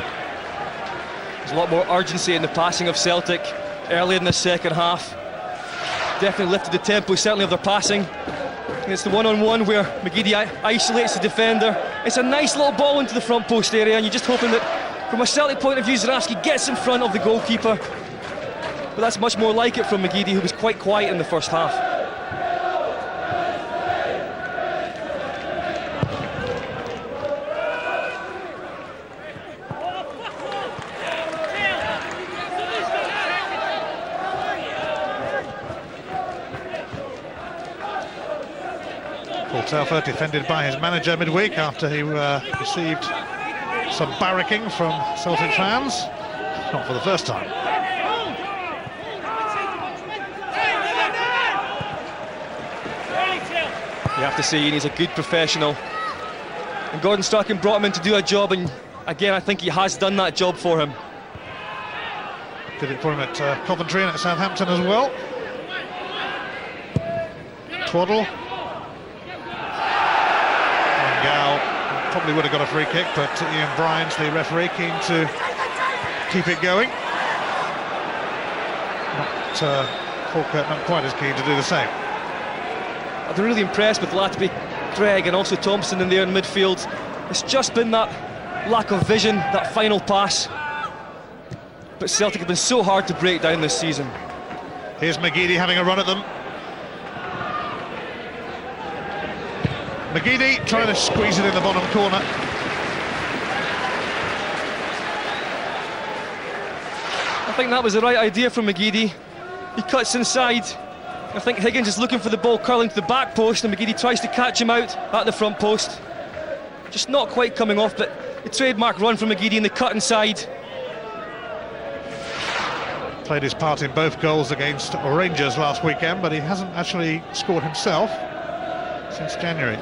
There's a lot more urgency in the passing of Celtic early in the second half. Definitely lifted the tempo, certainly, of their passing. And it's the one-on-one where McGeady isolates the defender. It's a nice little ball into the front post area, and you're just hoping that, from a Celtic point of view, Zurawski gets in front of the goalkeeper. But that's much more like it from McGeady, who was quite quiet in the first half. Telfer defended by his manager midweek after he received some barracking from Celtic fans, not for the first time. You have to say he's a good professional, and Gordon Strachan brought him in to do a job, and again I think he has done that job for him. Did it for him at Coventry and at Southampton as well. Twaddle. Probably would have got a free kick, but Ian Bryans, the referee, keen to keep it going. Falkirk not quite as keen to do the same. I've been really impressed with Latapi, Gregg and also Thompson in there in midfield. It's just been that lack of vision, that final pass. But Celtic have been so hard to break down this season. Here's McGeady having a run at them. McGeady trying to squeeze it in the bottom corner. I think that was the right idea from McGeady. He cuts inside. I think Higgins is looking for the ball curling to the back post, and McGeady tries to catch him out at the front post. Just not quite coming off, but the trademark run from McGeady in the cut inside. Played his part in both goals against Rangers last weekend, but he hasn't actually scored himself since January.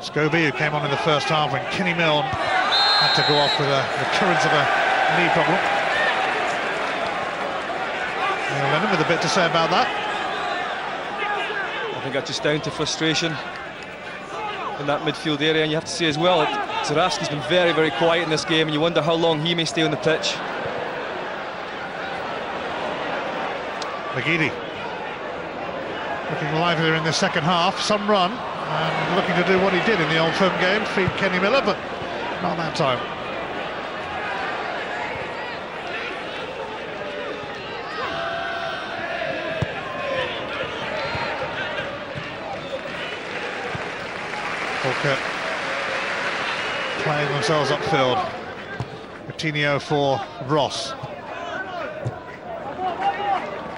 Scobie, who came on in the first half when Kenny Milne had to go off with a recurrence of a knee problem. Neil Lennon with a bit to say about that. I think that's just down to frustration. in that midfield area, and you have to say as well that Zaraski's been very, very quiet in this game, and you wonder how long he may stay on the pitch. McGeady looking livelier in the second half, some run, and looking to do what he did in the Old Firm game, feed Kenny Miller, but not that time. Falkirk playing themselves upfield. Coutinho for Ross.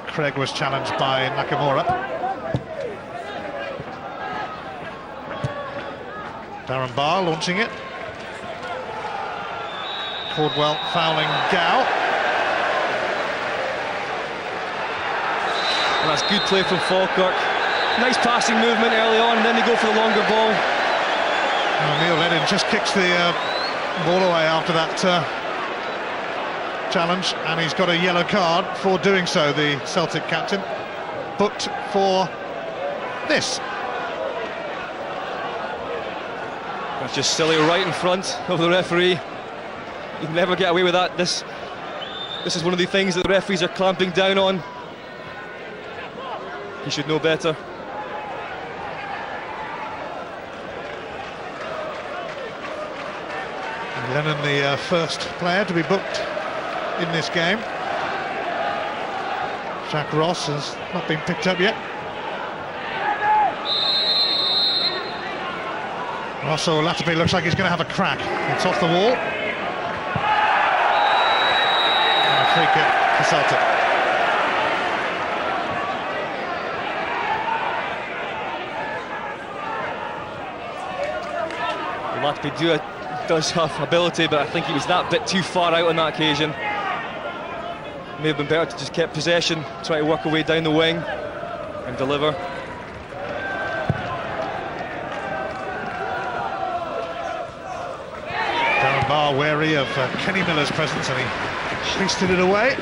Craig was challenged by Nakamura. Darren Barr launching it. Caldwell fouling Gow. And that's good play from Falkirk. Nice passing movement early on, and then they go for the longer ball. Neil Lennon just kicks the ball away after that challenge, and he's got a yellow card for doing so, the Celtic captain. Booked for this. That's just silly, right in front of the referee. You can never get away with that. This is one of the things that the referees are clamping down on. He should know better. Lennon, the first player to be booked in this game. Jack Ross has not been picked up yet. Russell Latterby looks like he's going to have a crack. It's off the wall. And a free kick for Celtic. Latterby does have ability, but I think he was that bit too far out on that occasion. May have been better to just keep possession, try to work away down the wing and deliver. Darren Barr wary of Kenny Miller's presence, and he hoisted it away.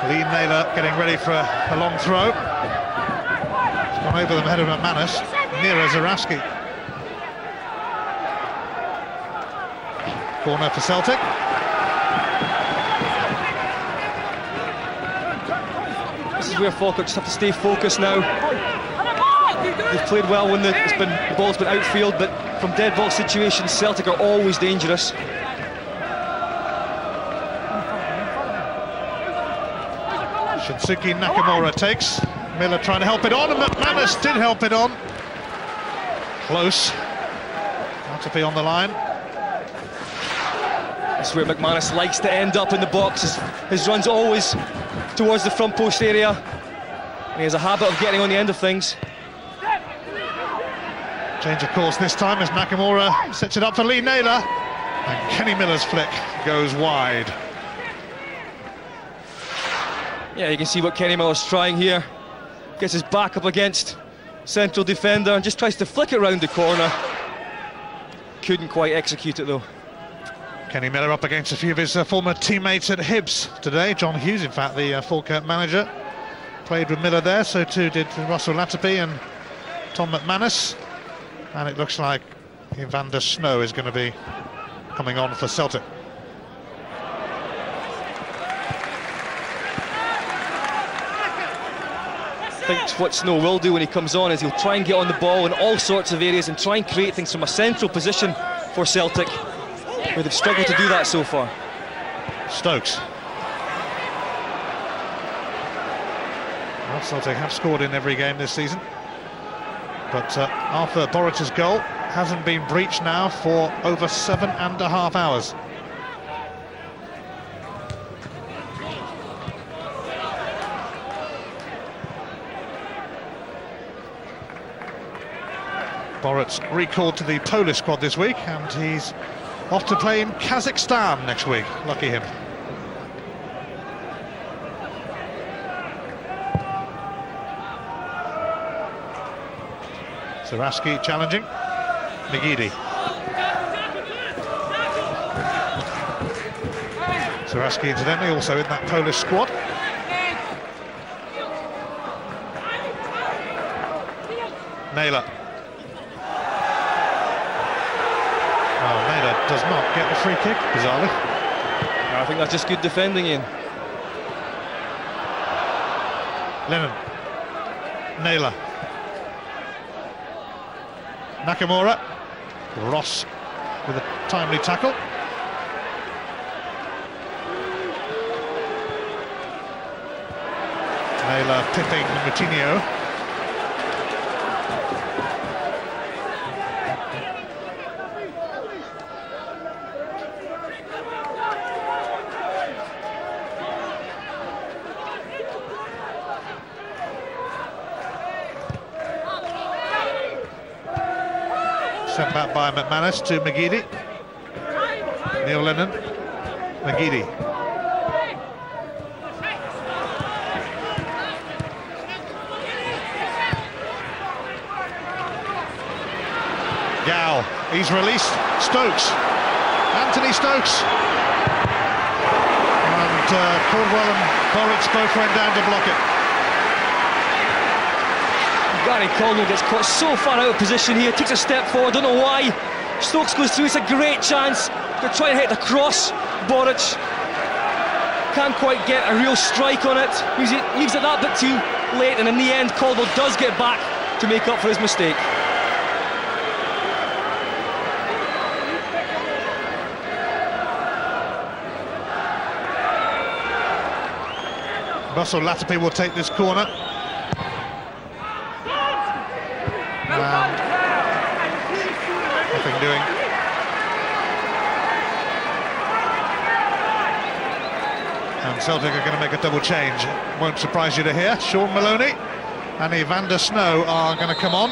Lee Naylor getting ready for a long throw. It's gone over the head of McManus, near Zaraski. Corner for Celtic. This is where Falkirk just have to stay focused now. They've played well when the ball's been outfield, but from dead ball situations, Celtic are always dangerous. Shinsuke Nakamura takes. Miller trying to help it on, and McManus did help it on. Close. Not to be on the line. That's where McManus likes to end up in the box. His run's always towards the front post area. And he has a habit of getting on the end of things. Change of course this time as Nakamura sets it up for Lee Naylor. And Kenny Miller's flick goes wide. Yeah, you can see what Kenny Miller's trying here. Gets his back up against central defender and just tries to flick it round the corner. Couldn't quite execute it though. Kenny Miller up against a few of his former teammates at Hibs today. John Hughes, in fact, the Falkirk manager, played with Miller there, so too did Russell Latterby and Tom McManus. And it looks like Evander Snow is going to be coming on for Celtic. I think what Snow will do when he comes on is he'll try and get on the ball in all sorts of areas and try and create things from a central position for Celtic, where they've struggled to do that so far. Stokes. Well, Celtic have scored in every game this season, but Arthur Boruc's goal hasn't been breached now for over 7.5 hours. Boruc recalled to the Polish squad this week, and he's off to play in Kazakhstan next week. Lucky him. Zaraski challenging. McGeady. Saraski, incidentally, also in that Polish squad. Naylor. Oh, Naylor does not get the free kick, bizarrely. I think that's just good defending, Ian. Lennon. Naylor. Nakamura. Ross with a timely tackle. Naylor pipping Moutinho. Sent back by McManus to McGeady. Neil Lennon. McGeady. Gow. He's released. Stokes. Anthony Stokes. And Caldwell and Boric both went down to block it. Gary Caldwell gets caught so far out of position here, takes a step forward, don't know why. Stokes goes through, it's a great chance. They're trying to hit the cross. Boric can't quite get a real strike on it. Leaves it that bit too late, and in the end, Caldwell does get back to make up for his mistake. Russell Latterby will take this corner. Nothing doing. And Celtic are going to make a double change. Won't surprise you to hear. Sean Maloney and Evander Snow are going to come on.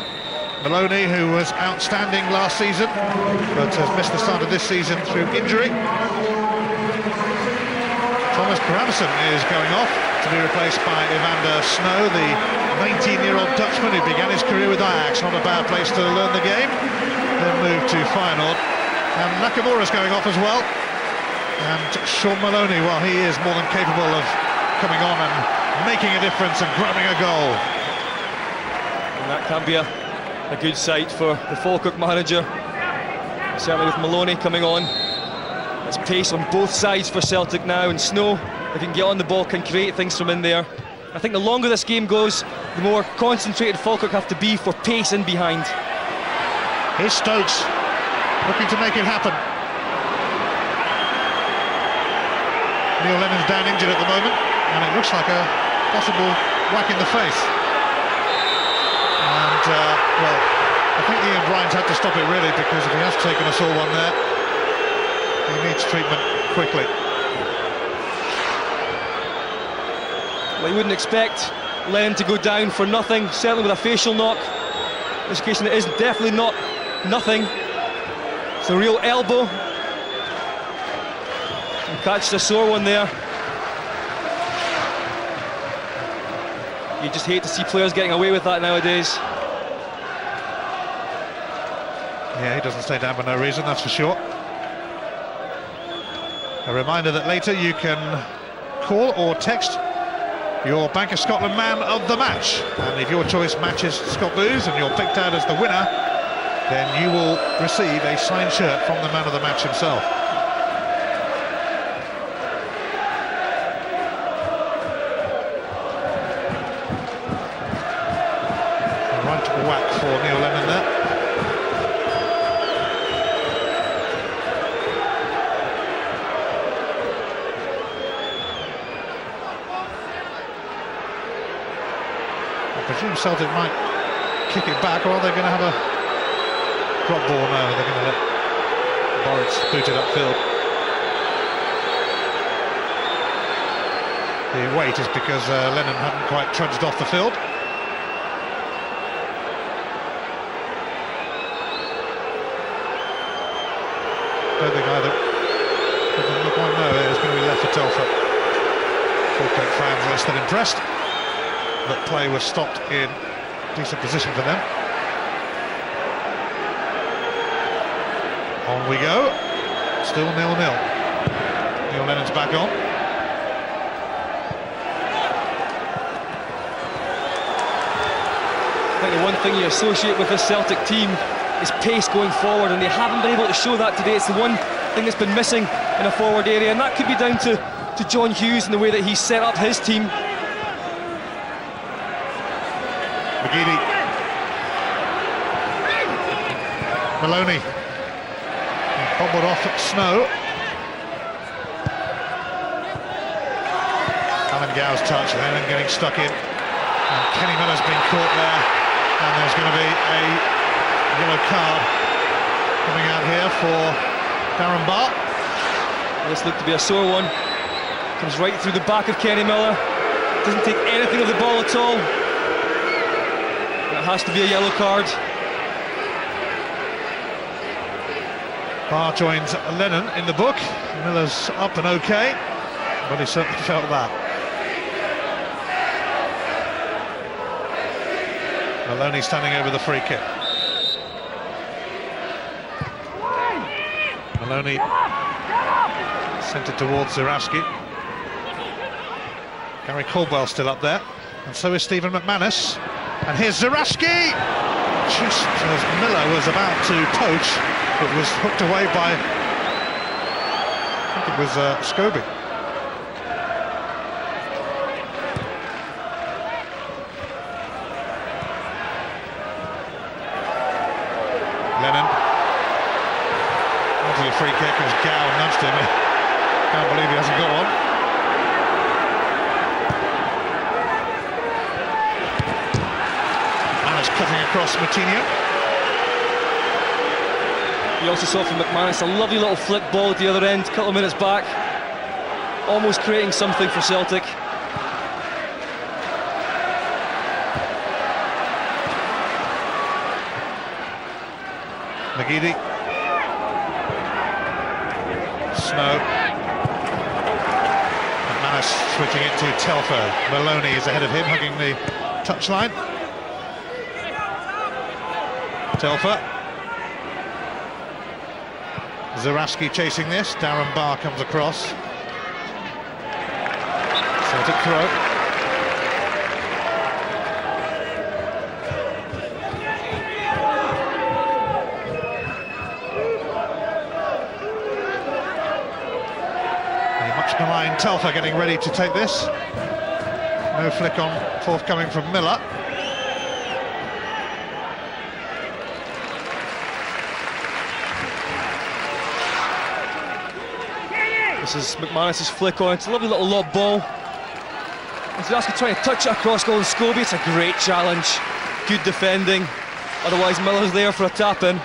Maloney, who was outstanding last season, but has missed the start of this season through injury. Thomas Granson is going off to be replaced by Evander Snow, the 19-year-old Dutchman who began his career with Ajax. Not a bad place to learn the game. Then moved to Feyenoord. And Nakamura's going off as well. And Sean Maloney, well, he is more than capable of coming on and making a difference and grabbing a goal. And that can be a good sight for the Falkirk manager. Certainly with Maloney coming on. There's pace on both sides for Celtic now, and Snow, if he can get on the ball, can create things from in there. I think the longer this game goes, the more concentrated Falkirk have to be for pace in behind. Here's Stokes, looking to make it happen. Neil Lennon's down injured at the moment, and it looks like a possible whack in the face. And, well, I think Ian Bryant had to stop it really, because if he has taken us all one there, he needs treatment quickly. Well, you wouldn't expect Lennon to go down for nothing, certainly with a facial knock. In this occasion it is definitely not nothing. It's a real elbow. And catched a sore one there. You just hate to see players getting away with that nowadays. Yeah, he doesn't stay down for no reason, that's for sure. A reminder that later you can call or text your Bank of Scotland Man of the Match, and if your choice matches Scott Booth and you're picked out as the winner, then you will receive a signed shirt from the Man of the Match himself. A right whack for Neil Lennon there. I presume Celtic might kick it back, or are they going to have a drop ball now? They're going to let Boric boot it upfield. The wait is because Lennon hadn't quite trudged off the field. Don't think either. Doesn't look like no, it's going to be left for Telford. Falkirk fans less than impressed. But play was stopped in decent position for them. On we go. Still 0-0. Neil Lennon's back on. I think the one thing you associate with this Celtic team is pace going forward, and they haven't been able to show that today. It's the one thing that's been missing in a forward area, and that could be down to John Hughes and the way that he set up his team. McGeady. Maloney. Bobbled off at Snow. Alan Gow's touch, Lennon getting stuck in. And Kenny Miller's been caught there. And there's going to be a yellow card coming out here for Darren Barr. This looked to be a sore one. Comes right through the back of Kenny Miller. Doesn't take anything of the ball at all. And it has to be a yellow card. Barr joins Lennon in the book. Miller's up and okay, but he certainly felt that. Maloney standing over the free kick. Maloney sent it towards Zurawski. Gary Caldwell still up there, and so is Stephen McManus. And here's Zurawski! Just as Miller was about to poach, it was hooked away by, I think it was Scobie. Lennon onto the free kick as Gow nudged him. Can't believe he hasn't got one. Manus cutting across Moutinho. You also saw from McManus a lovely little flick ball at the other end, a couple of minutes back, almost creating something for Celtic. McGeady. Snow. McManus switching it to Telford. Maloney is ahead of him, hugging the touchline. Telford. Zurawski chasing this. Darren Barr comes across. Celtic throw. Much maligned Telfer getting ready to take this. No flick on forthcoming from Miller. This is McManus' flick on. It's a lovely little lob ball. Zurawski trying to touch it across goal and Scobie. It's a great challenge. Good defending. Otherwise Miller's there for a tap-in.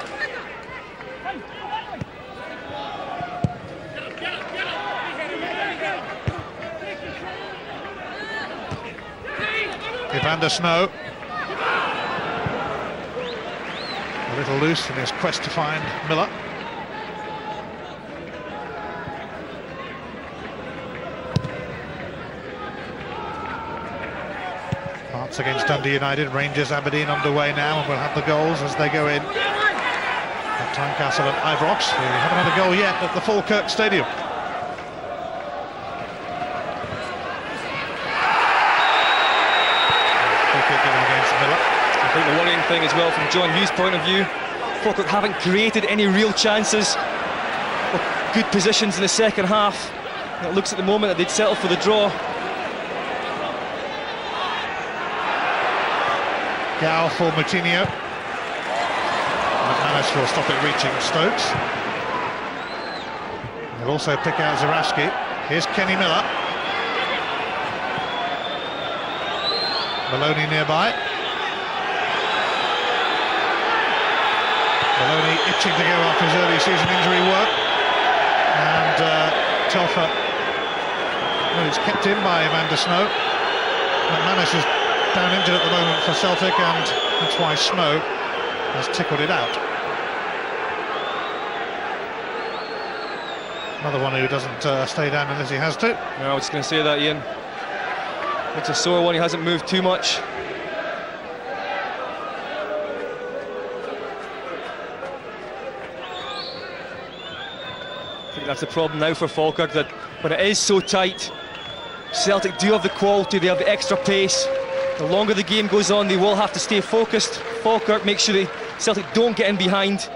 Evander Snow. A little loose in his quest to find Miller. Hearts against Dundee United. Rangers Aberdeen underway now, and we'll have the goals as they go in. At Tynecastle and Ibrox. We haven't had a goal yet at the Falkirk Stadium. I think the worrying thing as well from John Hughes' point of view, Falkirk haven't created any real chances or good positions in the second half. It looks at the moment that they'd settle for the draw. Gow for Moutinho. McManus will stop it reaching Stokes. They'll also pick out Zurawski. Here's Kenny Miller. Maloney nearby. Maloney itching to go after his early season injury work. And Telfer, well, it's kept in by Evander Snow. McManus is down injured at the moment for Celtic, and that's why Snow has tickled it out. Another one who doesn't stay down unless he has to. No, I was just going to say that, Ian. It's a sore one, he hasn't moved too much. I think that's the problem now for Falkirk, that but it is so tight. Celtic do have the quality, they have the extra pace. The longer the game goes on, they will have to stay focused. Falkirk makes sure that Celtic don't get in behind.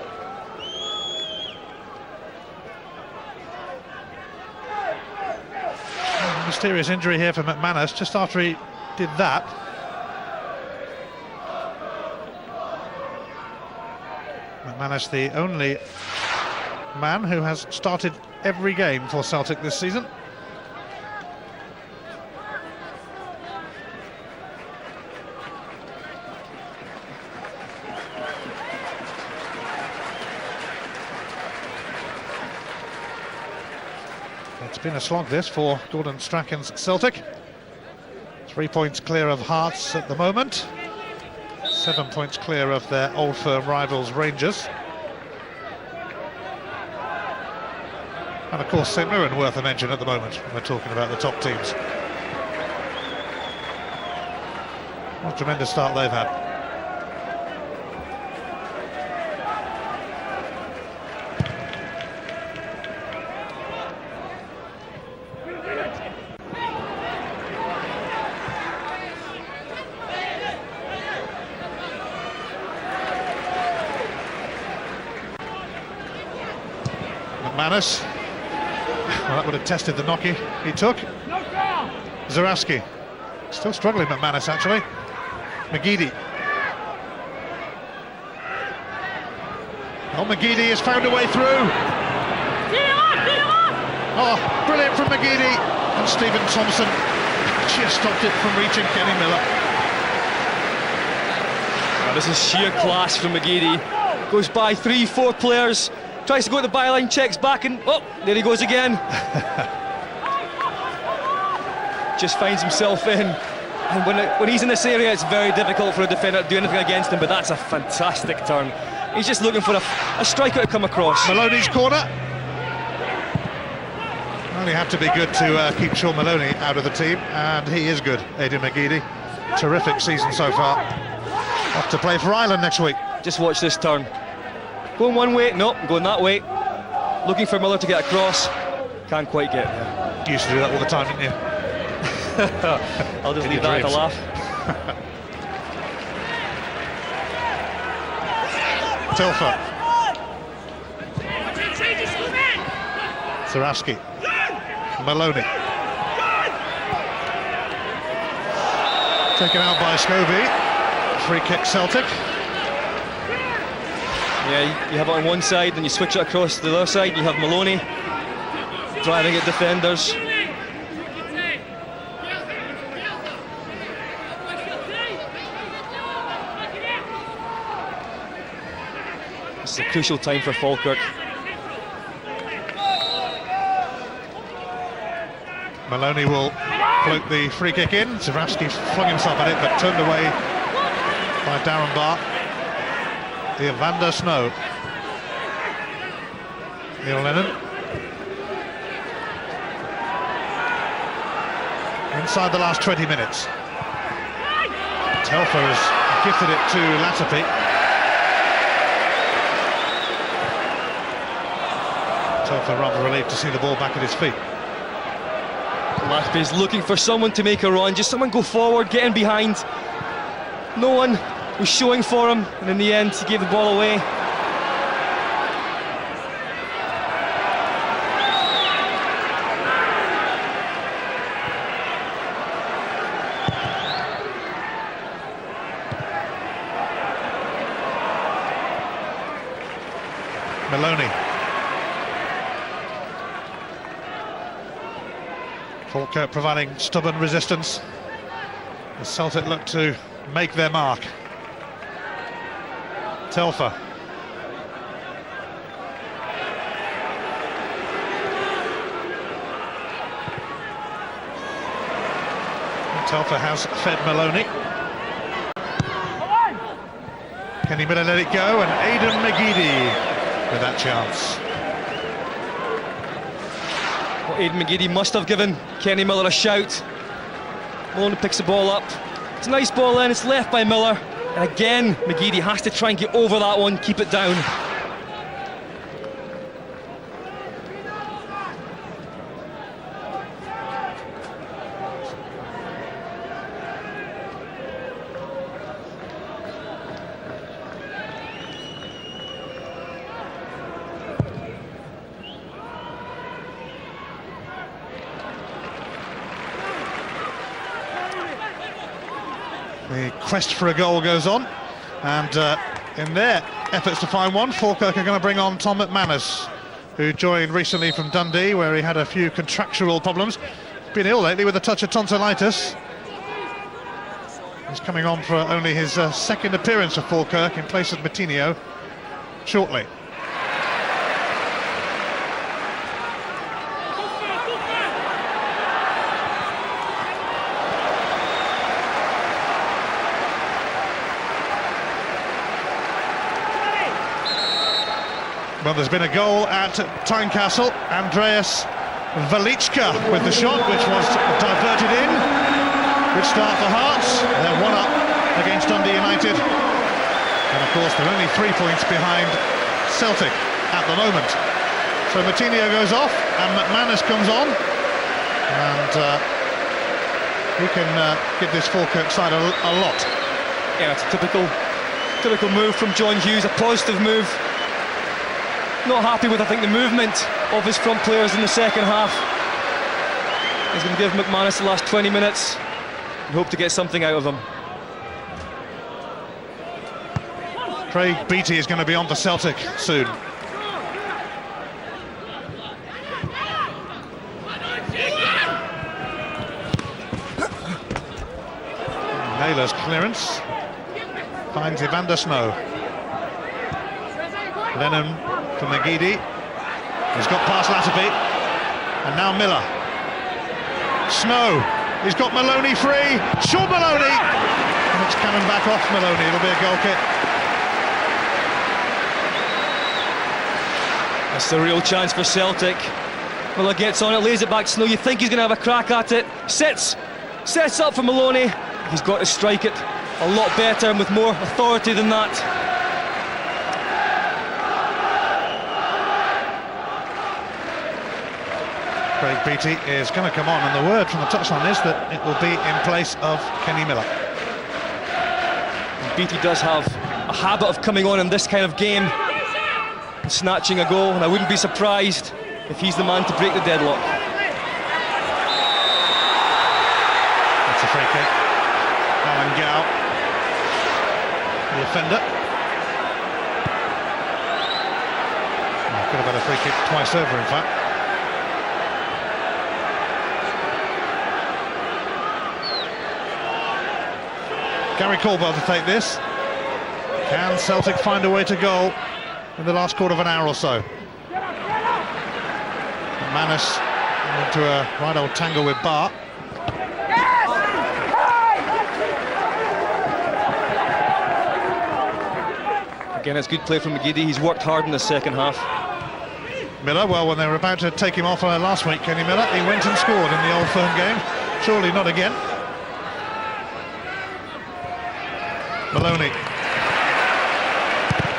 Mysterious injury here for McManus just after he did that. McManus, the only man who has started every game for Celtic this season. It's been a slog this for Gordon Strachan's Celtic. 3 points clear of Hearts at the moment. 7 points clear of their old firm rivals Rangers. And of course St Mirren worth a mention at the moment when we're talking about the top teams. What a tremendous start they've had. McManus. Well, that would have tested the knock he took. Zarowski. Still struggling, McManus, actually. McGeady. Oh, McGeady has found a way through. Oh, brilliant from McGeady. And Stephen Thompson just stopped it from reaching Kenny Miller. Now, this is sheer class from McGeady. Goes by 3-4 players. Tries to go to the byline, checks back, and oh, there he goes again. Just finds himself in. And when he's in this area, it's very difficult for a defender to do anything against him, but that's a fantastic turn. He's just looking for a striker to come across. Maloney's corner. Only had to be good to keep Sean Maloney out of the team, and he is good, Aidan McGeady. Terrific season so far. Off to play for Ireland next week. Just watch this turn. Going one way, nope, going that way. Looking for Miller to get across. Can't quite get there. You used to do that all the time, didn't you? I'll just leave that to laugh. Telfer. Zarowski. Maloney. Taken out by Scovey. Free kick Celtic. Yeah, you have it on one side, then you switch it across to the other side. You have Maloney driving at defenders. It's a crucial time for Falkirk. Maloney will float the free kick in. Zawrowski flung himself at it, but turned away by Darren Barr. Evander Snow. Neil Lennon. Inside the last 20 minutes. Telfer has gifted it to Latapi. Telfer rather relieved to see the ball back at his feet. Latapi's looking for someone to make a run, just someone go forward, get in behind. No one was showing for him, and in the end he gave the ball away. Maloney. Falkirk providing stubborn resistance as Celtic look to make their mark. Telfer. Telfer has fed Maloney. Kenny Miller let it go, and Aidan McGeady with that chance. Well, Aidan McGeady must have given Kenny Miller a shout. Maloney picks the ball up. It's a nice ball in, it's left by Miller. And again, McGeady has to try and get over that one, keep it down. quest for a goal goes on, and in their efforts to find one, Falkirk are going to bring on Tom McManus, who joined recently from Dundee, where he had a few contractual problems. Been ill lately with a touch of tonsillitis. He's coming on for only his second appearance for Falkirk in place of Moutinho shortly. Well, there's been a goal at Tynecastle. Andreas Velička with the shot, which was diverted in. Good start for Hearts. They're 1 up against Dundee United. And of course, they're only 3 points behind Celtic at the moment. So Moutinho goes off and McManus comes on. And he can give this Falkirk side a lot. Yeah, it's a typical move from John Hughes, a positive move. Not happy with, I think, the movement of his front players in the second half. He's going to give McManus the last 20 minutes and hope to get something out of him. Craig Beattie is going to be on for Celtic soon. Naylor's clearance finds Evander Snow. Lennon for McGeady. He's got past Latterby, and now Miller. Snow, he's got Maloney free. Sean Maloney, and it's coming back off Maloney. It'll be a goal kick. That's the real chance for Celtic. Miller gets on it, lays it back to Snow. You think he's going to have a crack at it. Sets up for Maloney. He's got to strike it a lot better and with more authority than that. Craig Beattie is going to come on, and the word from the touchline is that it will be in place of Kenny Miller. Beattie does have a habit of coming on in this kind of game and snatching a goal, and I wouldn't be surprised if he's the man to break the deadlock. That's a free kick. Alan Gow, the offender. Could have had a free kick twice over, in fact. Gary Caldwell to take this. Can Celtic find a way to goal in the last quarter of an hour or so? Manus into a right old tangle with Bart. Again, it's good play from McGeady. He's worked hard in the second half. Miller, well, when they were about to take him off last week, Kenny Miller, he went and scored in the Old Firm game. Surely not again. Maloney.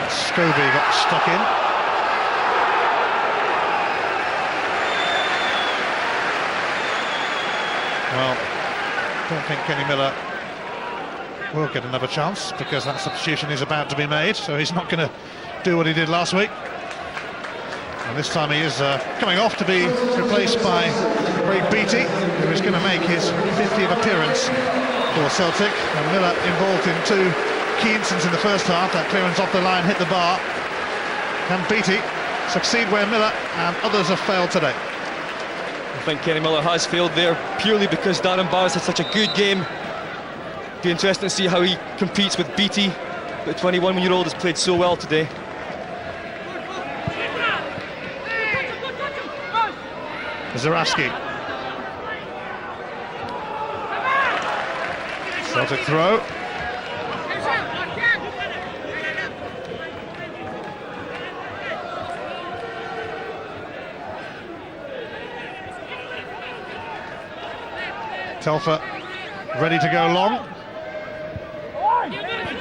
Scobie got stuck in. Well, don't think Kenny Miller will get another chance because that substitution is about to be made, so he's not going to do what he did last week. And this time he is coming off to be replaced by Craig Beattie, who is going to make his 50th appearance for Celtic. And Miller involved in 2 key incidents in the first half. That clearance off the line hit the bar. Can Beattie succeed where Miller and others have failed today? I think Kenny Miller has failed there purely because Darren Barnes had such a good game. Be interesting to see how he competes with Beattie. The 21-year-old has played so well today. Zarowski. Celtic throw. Telfer ready to go long.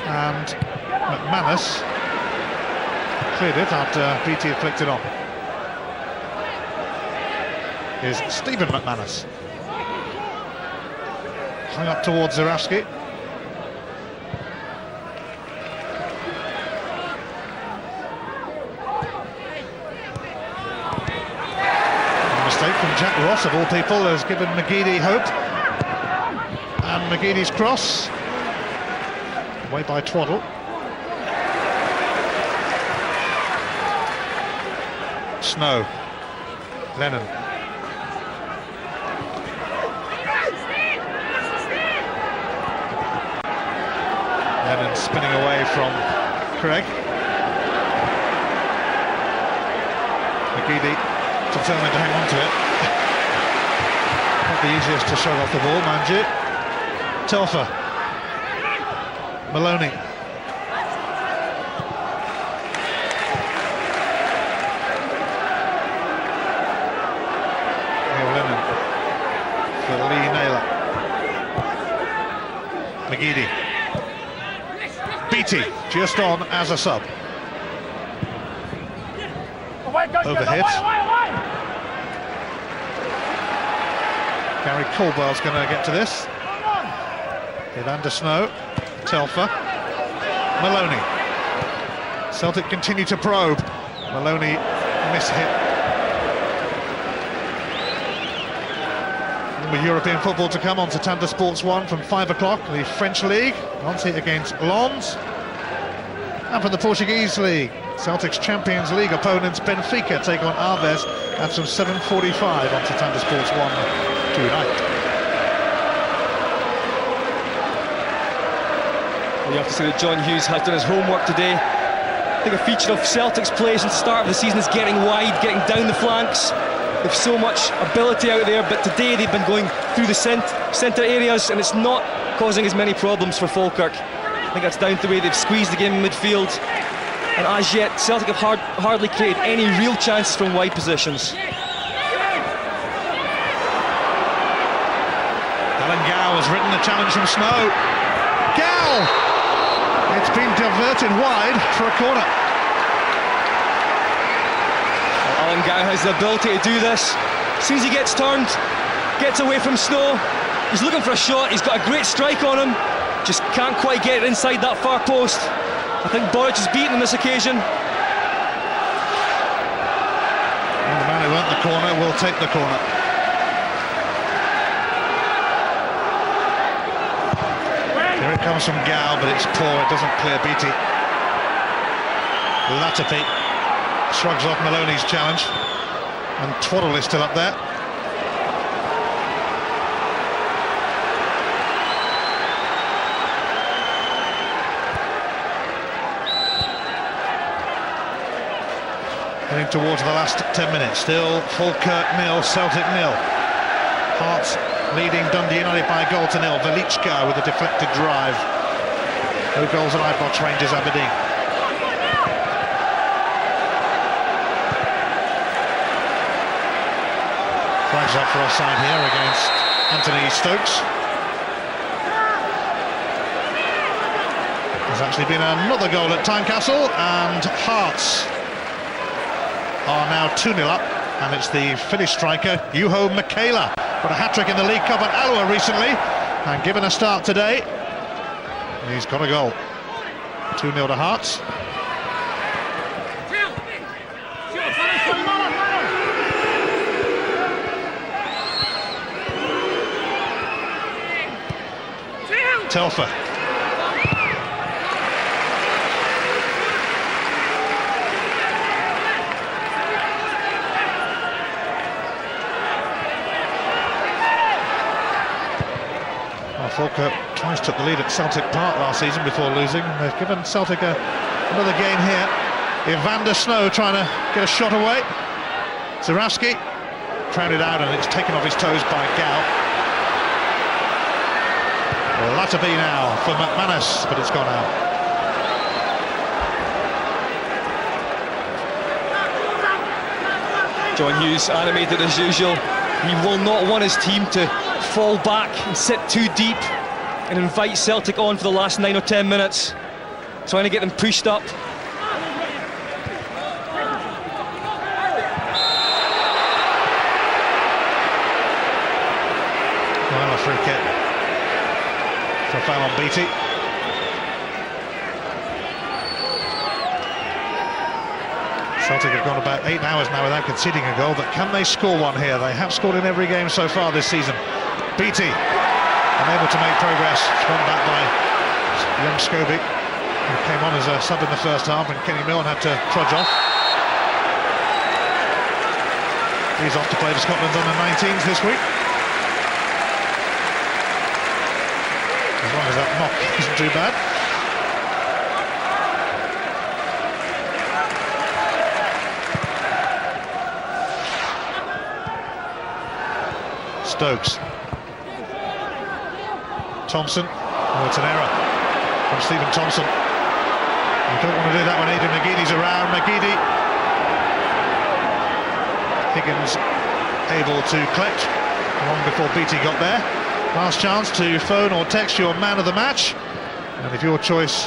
And McManus cleared it after Beattie had flicked it on. Here's Stephen McManus. Hung up towards Zarowski. A mistake from Jack Ross, of all people, has given McGeady hope. And McGeady's cross Away by Twaddle. Snow. Lennon. Lennon spinning away from Craig. McGeady determined to hang on to it. Not the easiest to shove off the ball, mind you. Telfer. Maloney. Neil Lennon for Lee Naylor. McGeady. Beattie just on as a sub. Overhit. Gary Colwell's going to get to this. Evander Snow. Telfer. Maloney. Celtic continue to probe. Maloney mishit. With European football to come on to Tanda Sports 1 from 5 o'clock, the French League, Nantes against Lens. And from the Portuguese League, Celtic's Champions League opponents Benfica take on Aves at some 7:45 on to Tanda Sports 1 tonight. You have to say that John Hughes has done his homework today. I think a feature of Celtic's play since the start of the season is getting wide, getting down the flanks. They've so much ability out there, but today they've been going through the centre areas and it's not causing as many problems for Falkirk. I think that's down to the way they've squeezed the game in midfield. And as yet, Celtic have hardly created any real chances from wide positions. Alan Gow has written the challenge from Snow. Gow! It's been diverted wide for a corner. Alan Gow has the ability to do this. As soon as he gets turned, gets away from Snow, he's looking for a shot, he's got a great strike on him, just can't quite get it inside that far post. I think Boric is beaten on this occasion. And the man who earned the corner will take the corner. Here it comes from Gow, but it's poor, it doesn't clear Beattie. Latapi shrugs off Maloney's challenge, and Twaddle is still up there. Heading towards the last 10 minutes, still Falkirk 0, Celtic 0. Hearts leading Dundee United by a goal to 0. Velichka with a deflected drive. No goals at Ibrox Rangers Aberdeen. Flags up for offside here against Anthony Stokes. There's actually been another goal at Tynecastle, and Hearts are now 2-0 up, and it's the Finnish striker Juho Mikela. Got a hat-trick in the League Cup at Alloa recently, and given a start today, he's got a goal. 2-0 to Hearts. Telfer. Falkirk twice took the lead at Celtic Park last season before losing, and they've given Celtic another game here. Evander Snow trying to get a shot away. Zurawski crowded out, and it's taken off his toes by Gow. Latapi now for McManus, but it's gone out. John Hughes animated as usual. He will not want his team to fall back and sit too deep and invite Celtic on for the last 9 or 10 minutes, trying to get them pushed up. Well, a free kick for a foul on Beattie. Celtic have gone about 8 hours now without conceding a goal, but can they score one here? They have scored in every game so far this season. Beattie unable to make progress, run back by young Scobie, who came on as a sub in the first half when Kenny Milne had to trudge off. He's off to play for Scotland's under-19s this week. As long as that knock isn't too bad. Stokes. Thompson. Oh, it's an error from Stephen Thompson. You don't want to do that when Aidan McGeady's around. McGeady. Higgins able to collect long before Beattie got there. Last chance to phone or text your man of the match. And if your choice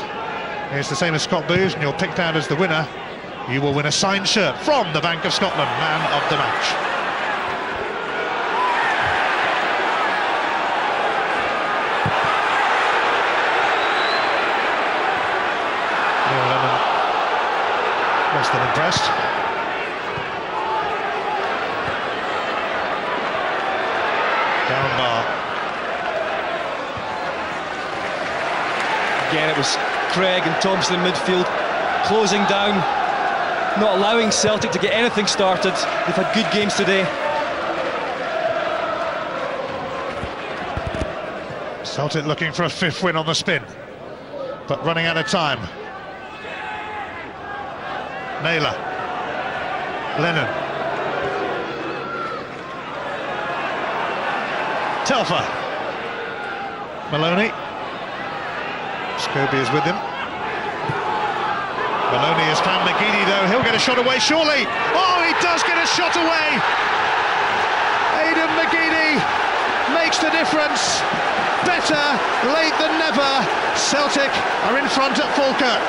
is the same as Scott Booth and you're picked out as the winner, you will win a signed shirt from the Bank of Scotland man of the match. Less than impressed. Down bar. Again, it was Craig and Thompson in midfield, closing down, not allowing Celtic to get anything started. They've had good games today. Celtic looking for a 5th win on the spin, but running out of time. Naylor. Lennon. Telfer. Maloney. Scobie is with him. Maloney has found McGeady though. He'll get a shot away surely. Oh, he does get a shot away. Aidan McGeady makes the difference. Better late than never. Celtic are in front at Falkirk.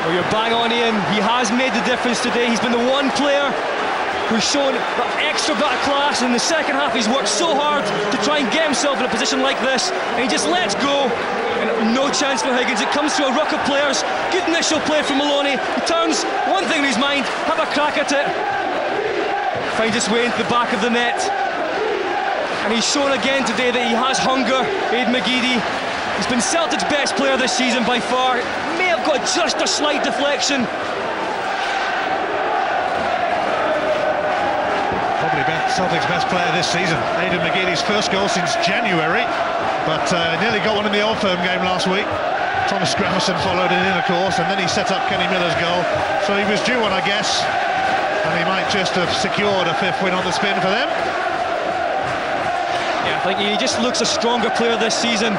Well, you're bang on, Ian. He has made the difference today. He's been the one player who's shown that extra bit of class. In the second half, he's worked so hard to try and get himself in a position like this, and he just lets go. And no chance for Higgins. It comes to a ruck of players. Good initial play from Maloney. He turns one thing in his mind, have a crack at it. Finds its way into the back of the net. And he's shown again today that he has hunger. Aidan McGeady. He's been Celtic's best player this season by far. May have got just a slight deflection. Probably been Celtic's best player this season. Aidan McGeady's first goal since January, but nearly got one in the Old Firm game last week. Thomas Grammerson followed it in, of course, and then he set up Kenny Miller's goal. So he was due one, I guess, and he might just have secured a 5th win on the spin for them. Yeah, I think he just looks a stronger player this season.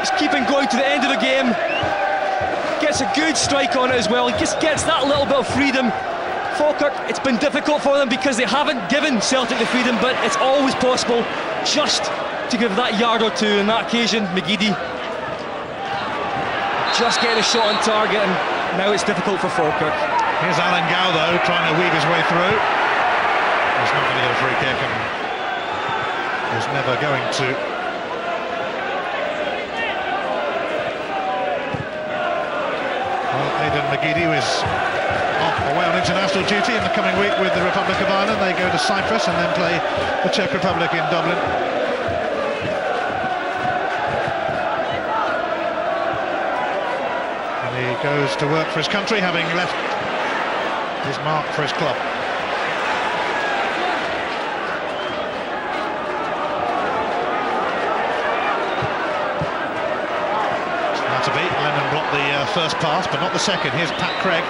He's keeping going to the end of the game. Gets a good strike on it as well. He just gets that little bit of freedom. Falkirk, it's been difficult for them because they haven't given Celtic the freedom, but it's always possible just to give that yard or two. On that occasion, McGeady just getting a shot on target, and now it's difficult for Falkirk. Here's Alan Gow though, trying to weave his way through. He's not going to get a free kick, and he's never going to. Aidan McGeady was away on international duty in the coming week with the Republic of Ireland. They go to Cyprus and then play the Czech Republic in Dublin. And he goes to work for his country, having left his mark for his club. Lennon blocked the first pass, but not the second. Here's Pat Craig.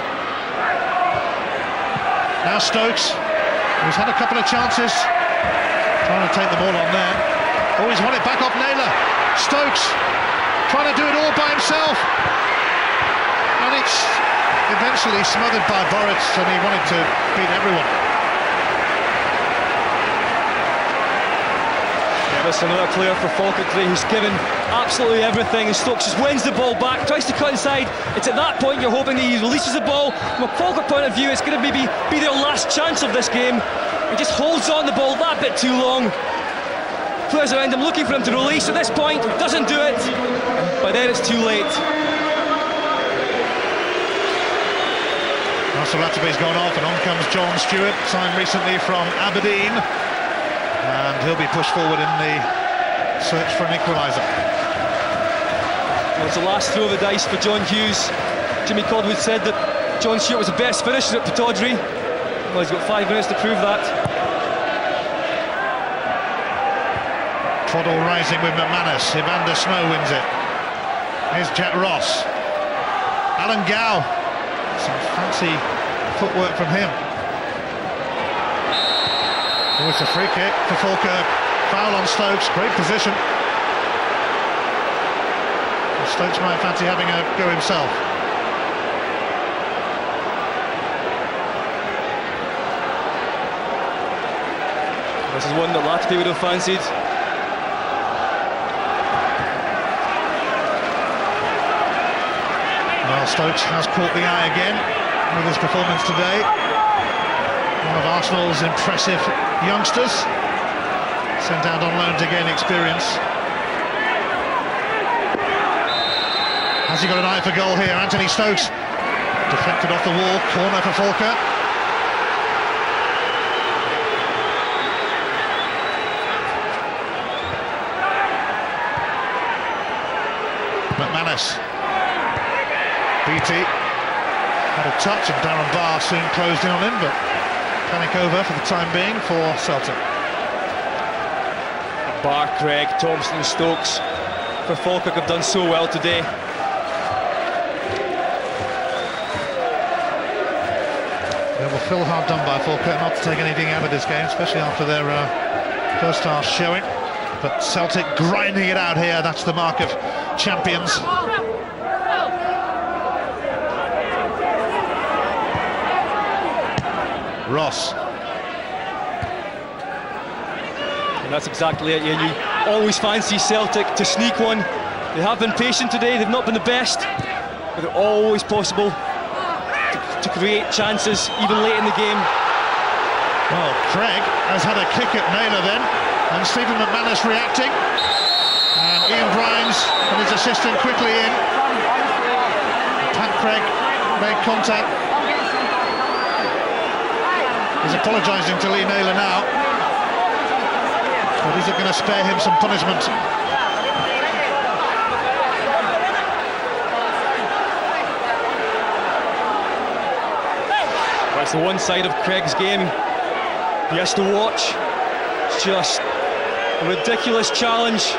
Now Stokes, who's had a couple of chances, trying to take the ball on there. Oh, he's won it back off Naylor. Stokes trying to do it all by himself, and it's eventually smothered by Boritz, and he wanted to beat everyone. That's another player for Falkirk today who's given absolutely everything, and Stokes just wins the ball back, tries to cut inside. It's at that point you're hoping that he releases the ball. From a Falkirk point of view, it's going to maybe be their last chance of this game. He just holds on the ball that bit too long. Players around him looking for him to release. At this point, doesn't do it, but then it's too late. Russell Latterby's gone off, and on comes John Stewart, signed recently from Aberdeen. And he'll be pushed forward in the search for an equaliser. Well, it's the last throw of the dice for John Hughes. Jimmy Caldwood said that John Stewart was the best finisher at Pittodrie. Well, he's got 5 minutes to prove that. Twaddle rising with McManus. Evander Snow wins it. Here's Jack Ross. Alan Gow. Some fancy footwork from him. Oh, it's a free kick for Falkirk. Foul on Stokes. Great position. And Stokes might fancy having a go himself. This is one that Lafferty would have fancied. Well, Stokes has caught the eye again with his performance today. One of Arsenal's impressive youngsters, sent out on loan to gain experience. Has he got an eye for goal here? Anthony Stokes deflected off the wall, corner for Falkirk. McManus. BT had a touch and Darren Barr soon closed in on him, but panic over for the time being for Celtic. Barr, Craig, Thompson and Stokes for Falkirk have done so well today. They will feel hard done by Falkirk not to take anything out of this game, especially after their first half showing. But Celtic grinding it out here, that's the mark of champions. Ross. And that's exactly it. You always fancy Celtic to sneak one. They have been patient today, they've not been the best, but they're always possible to create chances, even late in the game. Well, Craig has had a kick at Naylor then, and Stephen McManus reacting. And Ian Grimes and his assistant quickly in. Pat Craig made contact. He's apologising to Lee Naylor now, but is it going to spare him some punishment? That's the one side of Craig's game he has to watch. It's just a ridiculous challenge.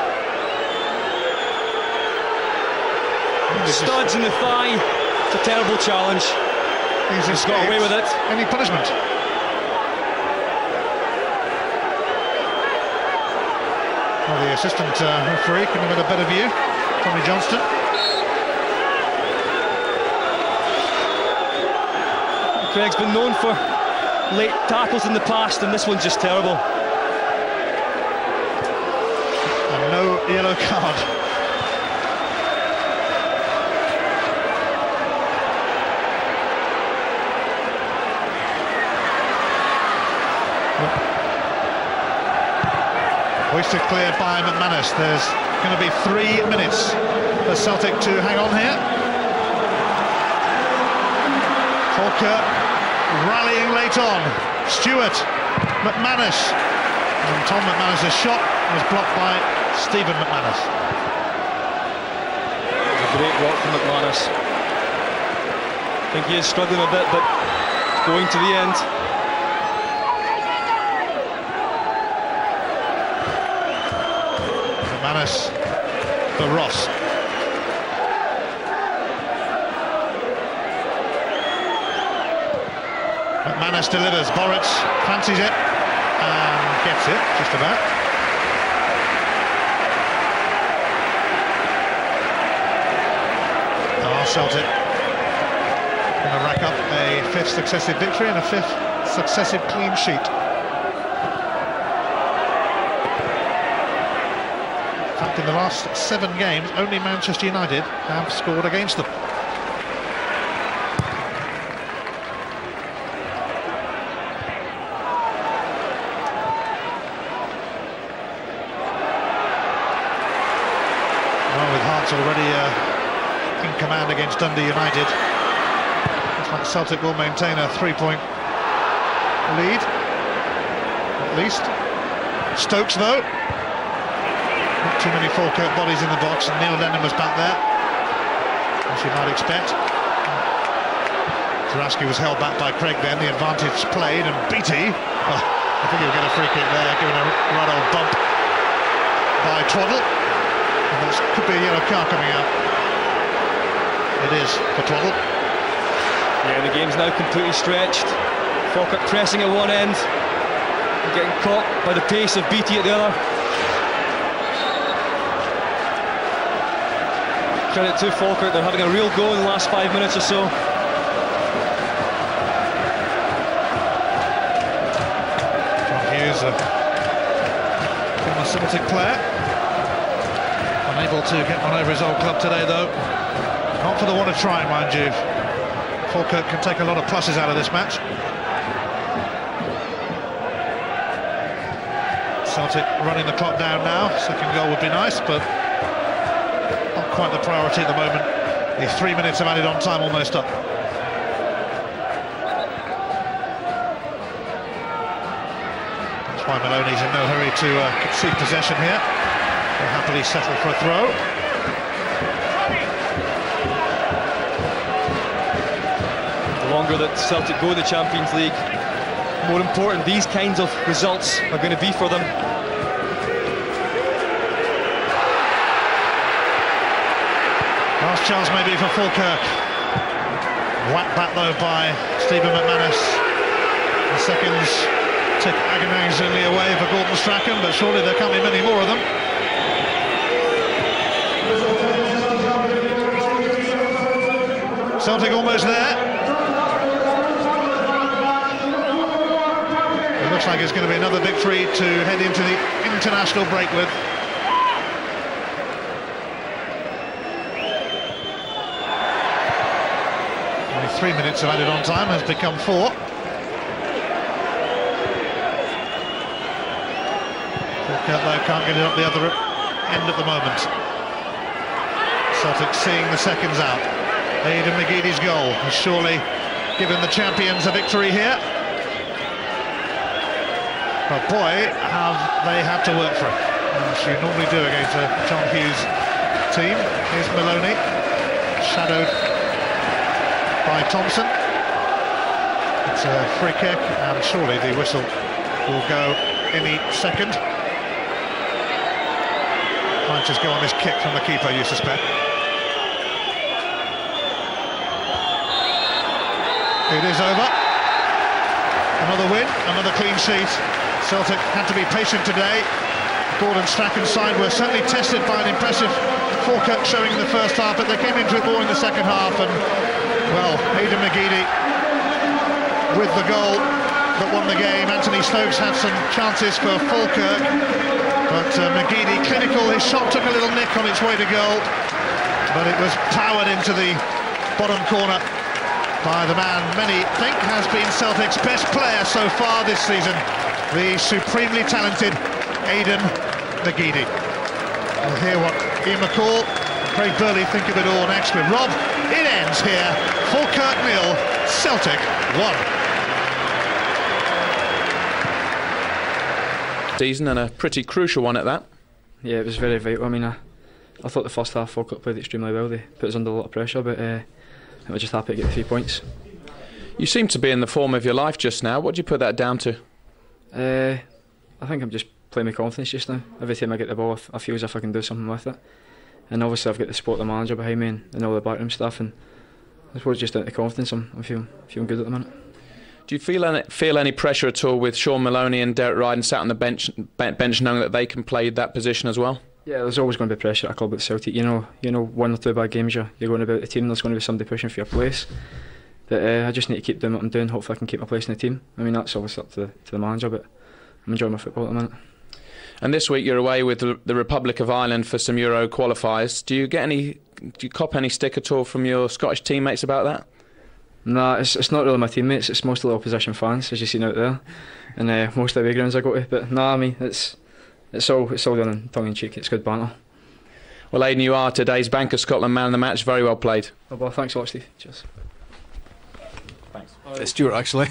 Studs in the thigh. It's a terrible challenge. He's got away with it. Any punishment? Well, the assistant referee can have a better view. Tommy Johnston. Craig's been known for late tackles in the past, and this one's just terrible. And no yellow card. Hoisted clear by McManus. There's going to be 3 minutes for Celtic to hang on here. Falkirk rallying late on. Stewart, McManus, and Tom McManus' shot was blocked by Stephen McManus. A great block from McManus. I think he is struggling a bit, but going to the end. McManus for Ross. McManus delivers. Boritz fancies it and gets it, just about. Celtic going to rack up a 5th successive victory and a 5th successive clean sheet. In fact, in the last 7 games, only Manchester United have scored against them. Well, with Hearts already in command against Dundee United, looks like Celtic will maintain a 3-point lead, at least. Stokes, though. Not too many Falkirk bodies in the box, and Neil Lennon was back there. as you might expect. Zaraski was held back by Craig then, the advantage played, and Beattie, I think he'll get a free kick there, given a right old bump by Twaddle. And that could be a yellow card coming out. It is for Twaddle. Yeah, the game's now completely stretched. Falkirk pressing at one end, getting caught by the pace of Beattie at the other. Credit to Falkirk, they're having a real go in the last 5 minutes or so. A former Celtic player, unable to get one over his old club today though, not for the want of trying, mind you. Falkirk can take a lot of pluses out of this match. Celtic running the clock down now, second goal would be nice, but not quite the priority at the moment. The 3 minutes of added on time almost up. Why Maloney's in no hurry to concede possession here. He'll happily settle for a throw. The longer that Celtic go in the Champions League, the more important these kinds of results are going to be for them. Last chance maybe for Falkirk. Whacked back though by Stephen McManus. The seconds tick agonisingly away for Gordon Strachan, but surely there can't be many more of them. Celtic almost there. It looks like it's going to be another victory to head into the international break with. Only 3 minutes of added on time has become 4. Though can't get it up the other end at the moment. Celtic seeing the seconds out. Aidan McGeady's goal has surely given the champions a victory here. But boy, have they had to work for it, as you normally do against a John Hughes team. Here's Maloney, shadowed by Thompson. It's a free kick, and surely the whistle will go any second. Might just go on this kick from the keeper, you suspect. It is over. Another win, another clean sheet. Celtic had to be patient today. Gordon Strachan's side were certainly tested by an impressive Falkirk showing in the first half, but they came into it more in the second half, and, well, Aidan McGeady with the goal that won the game. Anthony Stokes had some chances for Falkirk, but McGeady clinical, his shot took a little nick on its way to goal, but it was powered into the bottom corner by the man many think has been Celtic's best player so far this season, the supremely talented Aidan McGeady. We'll hear what Ian McCall and Craig Burley think of it all next with Rob. It ends here, Falkirk 0, Celtic 1. Season, and a pretty crucial one at that. Yeah, it was very vital. I mean, I thought the first half Falkirk played extremely well. They put us under a lot of pressure, but I was just happy to get the 3 points. You seem to be in the form of your life just now. What do you put that down to? I think I'm just playing with confidence just now. Every time I get the ball, I feel as if I can do something with it. And obviously I've got the support of the manager behind me and all the backroom stuff, and I suppose just down to confidence. I'm feeling good at the minute. Do you feel any pressure at all with Sean Maloney and Derek Ryden sat on the bench knowing that they can play that position as well? Yeah, there's always going to be pressure at a club like Celtic. You know, 1 or 2 bad games you're going about the team. There's going to be somebody pushing for your place. But I just need to keep doing what I'm doing. Hopefully I can keep my place in the team. I mean, that's obviously up to the manager, but I'm enjoying my football at the minute. And this week you're away with the Republic of Ireland for some Euro qualifiers. Do you cop any stick at all from your Scottish teammates about that? Nah, it's not really my teammates. It's mostly the opposition fans, as you've seen out there, and most of the away grounds I go to. But nah, I mean, it's all done in tongue in cheek. It's good banter. Well, Aidan, you are today's Bank of Scotland man of the match. Very well played. Oh, well, thanks a lot, Steve. Cheers. Thanks. It's Stuart, actually.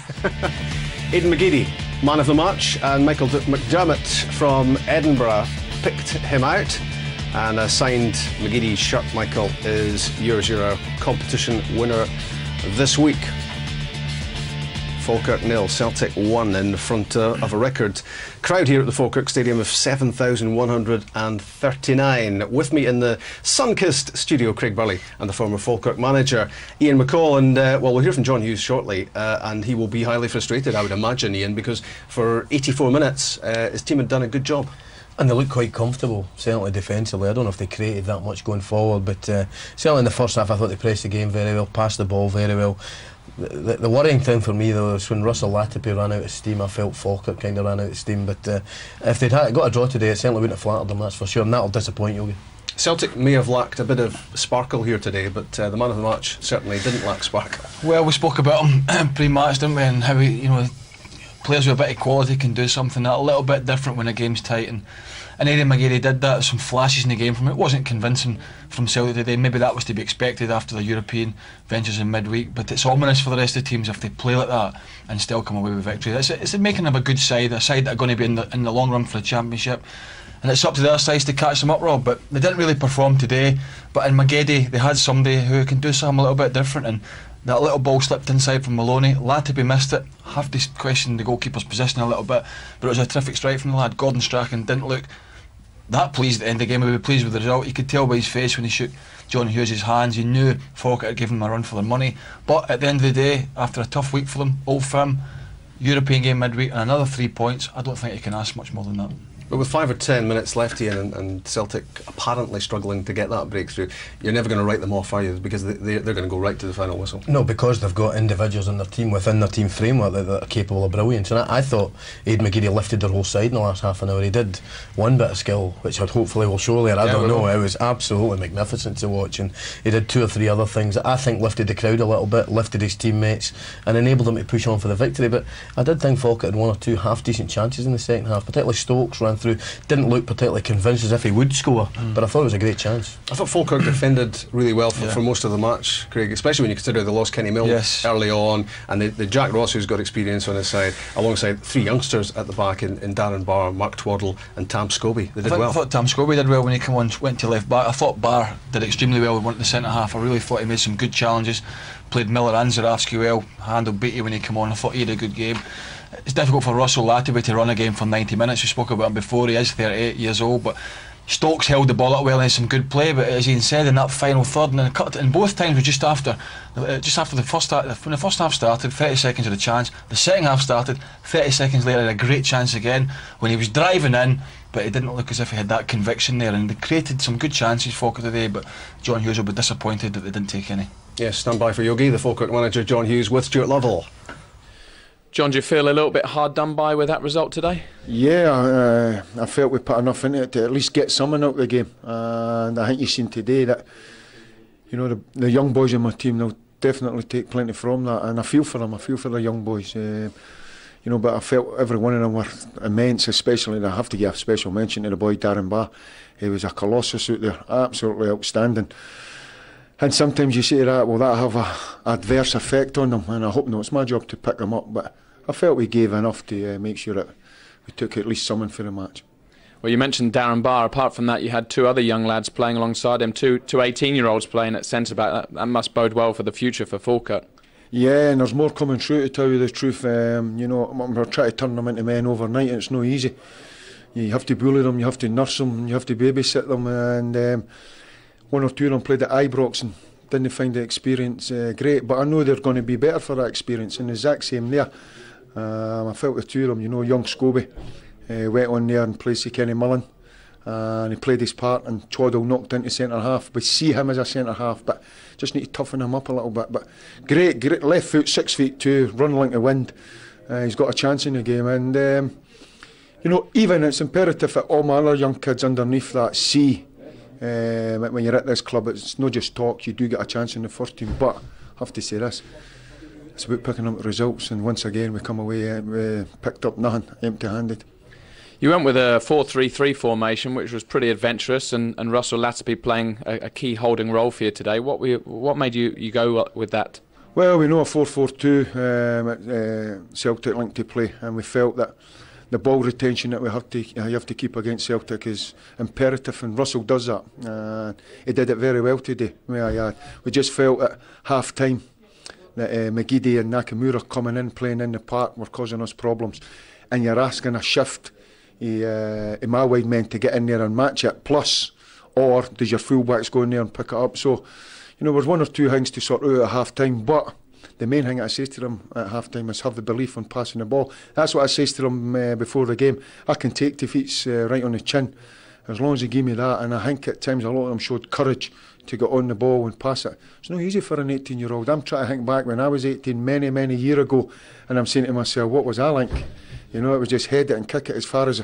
Aidan McGeady, man of the match, and Michael McDermott from Edinburgh picked him out and a signed McGeady shirt, Michael, is yours. You're a competition winner this week. Falkirk 0, Celtic 1 in front of a record crowd here at the Falkirk Stadium of 7,139. With me in the sun-kissed studio, Craig Burley and the former Falkirk manager, Ian McCall. And we'll hear from John Hughes shortly, and he will be highly frustrated, I would imagine, Ian, because for 84 minutes his team had done a good job. And they look quite comfortable, certainly defensively. I don't know if they created that much going forward, but certainly in the first half I thought they pressed the game very well, passed the ball very well. The worrying thing for me though is when Russell Latapy ran out of steam. I felt Falkirk kind of ran out of steam, but if they'd got a draw today, it certainly wouldn't have flattered them, that's for sure, and that'll disappoint Yogi. Celtic may have lacked a bit of sparkle here today, but the man of the match certainly didn't lack sparkle. Well, we spoke about him pre-match, didn't we, and how players with a bit of quality can do something a little bit different when a game's tight, and Aidan McGeady did that. Some flashes in the game from it. It wasn't convincing from Celtic today. Maybe that was to be expected after the European ventures in midweek, but it's ominous for the rest of the teams if they play like that and still come away with victory. It's making them a good side, a side that are going to be in the long run for the championship, and it's up to their sides to catch them up, Rob. But they didn't really perform today, but in McGeady they had somebody who can do something a little bit different, and that little ball slipped inside from Maloney. Latapy missed it. Have to question the goalkeeper's position a little bit, but it was a terrific strike from the lad. Gordon Strachan didn't look that pleased at the end of the game. He would be pleased with the result. You could tell by his face when he shook John Hughes' hands. You knew Falkirk had given him a run for their money. But at the end of the day, after a tough week for them, Old Firm, European game midweek and another 3 points, I don't think you can ask much more than that. But with 5 or 10 minutes left here and Celtic apparently struggling to get that breakthrough, you're never going to write them off, are you? Because they're going to go right to the final whistle. No, because they've got individuals in their team, within their team framework, that are capable of brilliance. And I thought Aidan McGeady lifted their whole side in the last half an hour. He did one bit of skill, which hopefully will show later. I don't know. It was absolutely magnificent to watch. And he did 2 or 3 other things that I think lifted the crowd a little bit, lifted his teammates, and enabled them to push on for the victory. But I did think Falkirk had 1 or 2 half-decent chances in the second half, particularly Stokes ran through. Didn't look particularly convinced as if he would score, but I thought it was a great chance. I thought Falkirk defended really well for most of the match, Craig, especially when you consider they lost Kenny Milne early on, and the Jack Ross, who's got experience on his side, alongside 3 youngsters at the back in Darren Barr, Mark Twaddle and Tam Scobie. They did well. I thought Tam Scobie did well when he came on, went to left back. I thought Barr did extremely well when he went to the centre half. I really thought he made some good challenges, played Miller and Zarafsky well, handled Beattie when he came on. I thought he had a good game. It's difficult for Russell Latapy to run a game for 90 minutes. We spoke about him before. He is 38 years old, but Stokes held the ball up well and had some good play. But as Ian said, in that final third, and both times were just after the first half. When the first half started, 30 seconds of the chance. The second half started, 30 seconds later, a great chance again when he was driving in, but it didn't look as if he had that conviction there. And they created some good chances for Falkirk today, but John Hughes will be disappointed that they didn't take any. Yes, stand by for Yogi, the Falkirk manager John Hughes with Stuart Lovell. John, do you feel a little bit hard done by with that result today? Yeah, I felt we put enough into it to at least get something out of the game, and I think you've seen today that the young boys in my team, they'll definitely take plenty from that, and I feel for them. I feel for the young boys, but I felt every one of them were immense, especially, and I have to give a special mention to the boy Darren Barr. He was a colossus out there, absolutely outstanding. And sometimes you say that, well, that'll have a adverse effect on them, and I hope not. It's my job to pick them up, but I felt we gave enough to make sure that we took at least something for the match. Well, you mentioned Darren Barr. Apart from that, you had 2 other young lads playing alongside him, two 18-year-olds playing at centre-back. That must bode well for the future for Falkirk. Yeah, and there's more coming through, to tell you the truth. We're trying to turn them into men overnight, and it's no easy. You have to bully them, you have to nurse them, you have to babysit them, and 1 or 2 of them played at Ibrox and didn't find the experience great, but I know they're going to be better for that experience, and the exact same there. I felt the 2 of them, young Scobie went on there and played Kenny Milne, and he played his part, and Twaddle knocked into centre half. We see him as a centre half, but just need to toughen him up a little bit. But great left foot, 6'2", run like the wind. He's got a chance in the game, and even it's imperative that all my other young kids underneath that see. When you're at this club, it's not just talk. You do get a chance in the first team, but I have to say this: it's about picking up results. And once again, we come away, we picked up nothing, empty-handed. You went with a 4-3-3 formation, which was pretty adventurous, and Russell Latapy playing a key holding role for you today. What made you go with that? Well, we know a 4-4-2 Celtic linked to play, and we felt that the ball retention that you have to keep against Celtic is imperative, and Russell does that. He did it very well today. We just felt at half time that McGeady and Nakamura coming in, playing in the park, were causing us problems, and you're asking a shift in my wide men to get in there and match it, plus, or does your fullbacks go in there and pick it up? So, there's one or two things to sort out at half time, but the main thing I say to them at half time is have the belief on passing the ball. That's what I say to them before the game. I can take defeats right on the chin as long as they give me that, and I think at times a lot of them showed courage to get on the ball and pass it. It's not easy for an 18-year-old. I'm trying to think back when I was 18 many years ago, and I'm saying to myself, what was I like? It was just head it and kick it as far as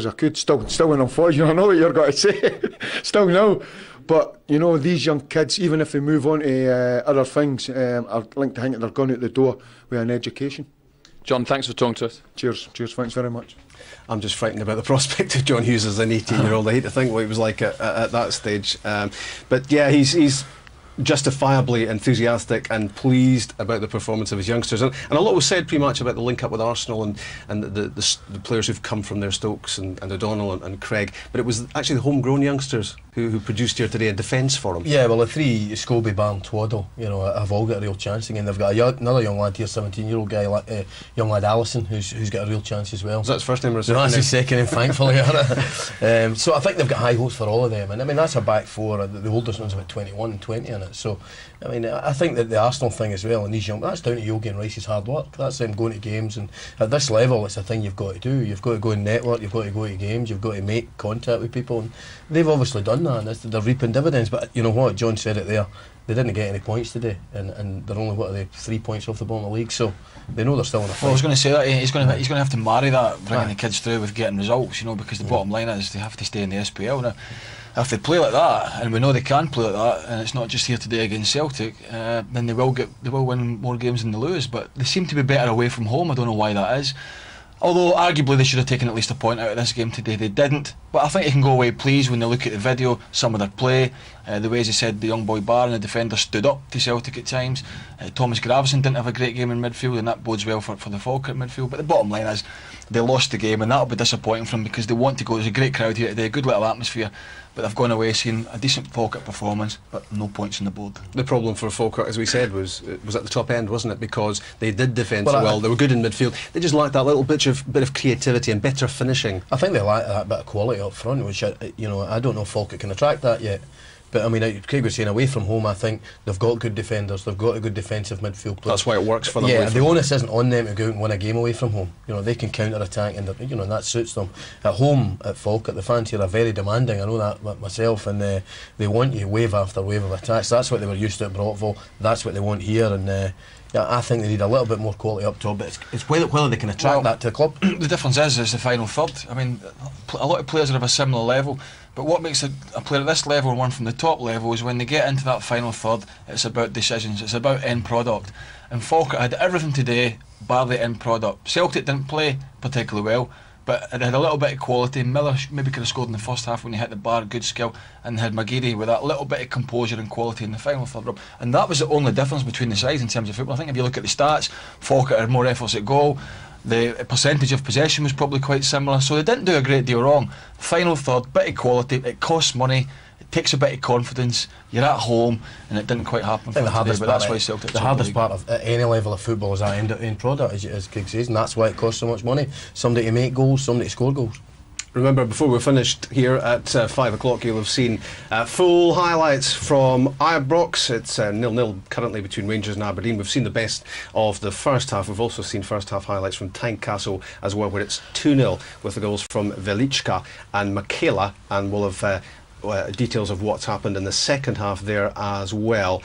I could. Still when I'm 40, I know what you're going to say. Still now. But, these young kids, even if they move on to other things, I'd like to think they're going out the door with an education. John, thanks for talking to us. Cheers, thanks very much. I'm just frightened about the prospect of John Hughes as an 18-year-old. I hate to think what he was like at that stage. But yeah, he's justifiably enthusiastic and pleased about the performance of his youngsters, and a lot was said pretty much about the link up with Arsenal and the players who've come from there, Stokes and O'Donnell and Craig, but it was actually the homegrown youngsters who produced here today a defence for him. Yeah, well, the three, Scobie, Barn, Twaddle, have all got a real chance again. They've got another young lad here, 17-year-old guy, young lad Allison, who's got a real chance as well. Is that his first name or his second name? That's his second name, thankfully. So I think they've got high hopes for all of them, and I mean that's a back four. The oldest one's about 21 and 20 in it, so I mean I think that the Arsenal thing as well, and these young, that's down to Yogi and Rice's hard work. That's them going to games, and at this level it's a thing you've got to do. You've got to go and network, you've got to go to games, you've got to make contact with people, and they've obviously done that, and they're reaping dividends. But you know what, John said it there, they didn't get any points today, and they're only, what are they, 3 points off the bottom of the league, so they know they're still in a fight. Well, I was going to say that he's going to have to marry that, bringing the kids through with getting results, because the bottom line is they have to stay in the SPL now. If they play like that, and we know they can play like that, and it's not just here today against Celtic, then they will win more games than they lose. But they seem to be better away from home. I don't know why that is. Although arguably they should have taken at least a point out of this game today. They didn't. But I think you can go away pleased when they look at the video, some of their play, the way, as he said, the young boy Barr and the defender stood up to Celtic at times. Thomas Gravesen didn't have a great game in midfield, and that bodes well for the Falkirk midfield. But the bottom line is they lost the game, and that'll be disappointing for them because they want to go. There's a great crowd here today, a good little atmosphere. But they've gone away seeing a decent Falkirk performance, but no points on the board. The problem for Falkirk, as we said, was at the top end, wasn't it? Because they did defend so well, they were good in midfield. They just lacked that little bit of creativity and better finishing. I think they lack that bit of quality up front, which I don't know if Falkirk can attract that yet. But I mean, Craig was saying away from home, I think they've got good defenders, they've got a good defensive midfield play. That's why it works for them. Yeah, the onus isn't on them to go out and win a game away from home. They can counter-attack, and and that suits them. At home at Falkirk, the fans here are very demanding. I know that myself, and they want you wave after wave of attacks. That's what they were used to at Brockville. That's what they want here, and I think they need a little bit more quality up top. But it's whether they can attract that to the club. The difference is the final third. I mean, a lot of players are of a similar level. But what makes a player at this level and one from the top level is when they get into that final third, it's about decisions, it's about end product. And Falkirk had everything today, bar the end product. Celtic didn't play particularly well, but it had a little bit of quality. Miller maybe could have scored in the first half when he hit the bar, good skill, and had McGeady with that little bit of composure and quality in the final third. And that was the only difference between the sides in terms of football. I think if you look at the stats, Falkirk had more efforts at goal. The percentage of possession was probably quite similar, so they didn't do a great deal wrong. Final third, bit of quality, it costs money, it takes a bit of confidence, you're at home, and it didn't quite happen for them today, but that's why Celtic. The hardest part of at any level of football is that end product, as Craig says, and that's why it costs so much money. Somebody to make goals, somebody to score goals. Remember, before we're finished here at 5 o'clock, you'll have seen full highlights from Ibrox. It's 0-0 currently between Rangers and Aberdeen. We've seen the best of the first half. We've also seen first half highlights from Tynecastle as well, where it's 2-0 with the goals from Velička and Michaela, and we'll have details of what's happened in the second half there as well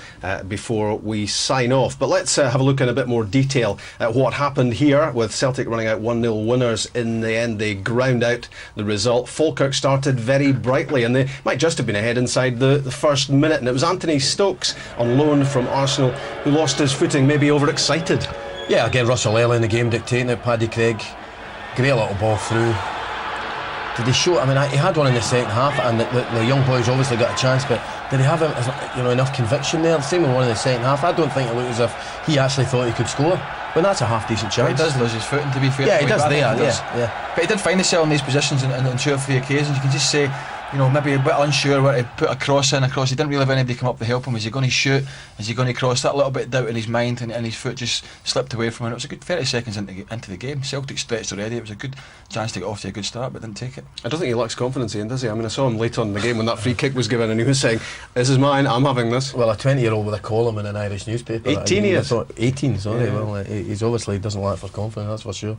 before we sign off. But let's have a look in a bit more detail at what happened here, with Celtic running out 1-0 winners. In the end, they ground out the result. Falkirk started very brightly, and they might just have been ahead inside the first minute, and it was Anthony Stokes on loan from Arsenal who lost his footing, maybe overexcited. Yeah, again, Russell early in the game dictating it. Paddy Craig, great little ball through. Did he show? I mean, he had one in the second half, and the young boys obviously got a chance, but did he have enough conviction there? The same with one in the second half. I don't think it looked as if he actually thought he could score. But that's a half decent chance. He does lose his footing, to be fair. Yeah, he does there. Yeah. But he did find himself in these positions on 2 or 3 occasions. You can just say, maybe a bit unsure where to put a cross in. He didn't really have anybody come up to help him. Was he going to shoot? Is he going to cross? That little bit of doubt in his mind, and his foot just slipped away from him. It was a good 30 seconds into the game. Celtic stretched already. It was a good chance to get off to a good start, but didn't take it. I don't think he lacks confidence, Ian, does he? I mean, I saw him late on in the game when that free kick was given, and he was saying, "This is mine. I'm having this." Well, a 20-year-old with a column in an Irish newspaper. 18 years. 18. Sorry. Yeah. Well, he's obviously doesn't lack for confidence. That's for sure.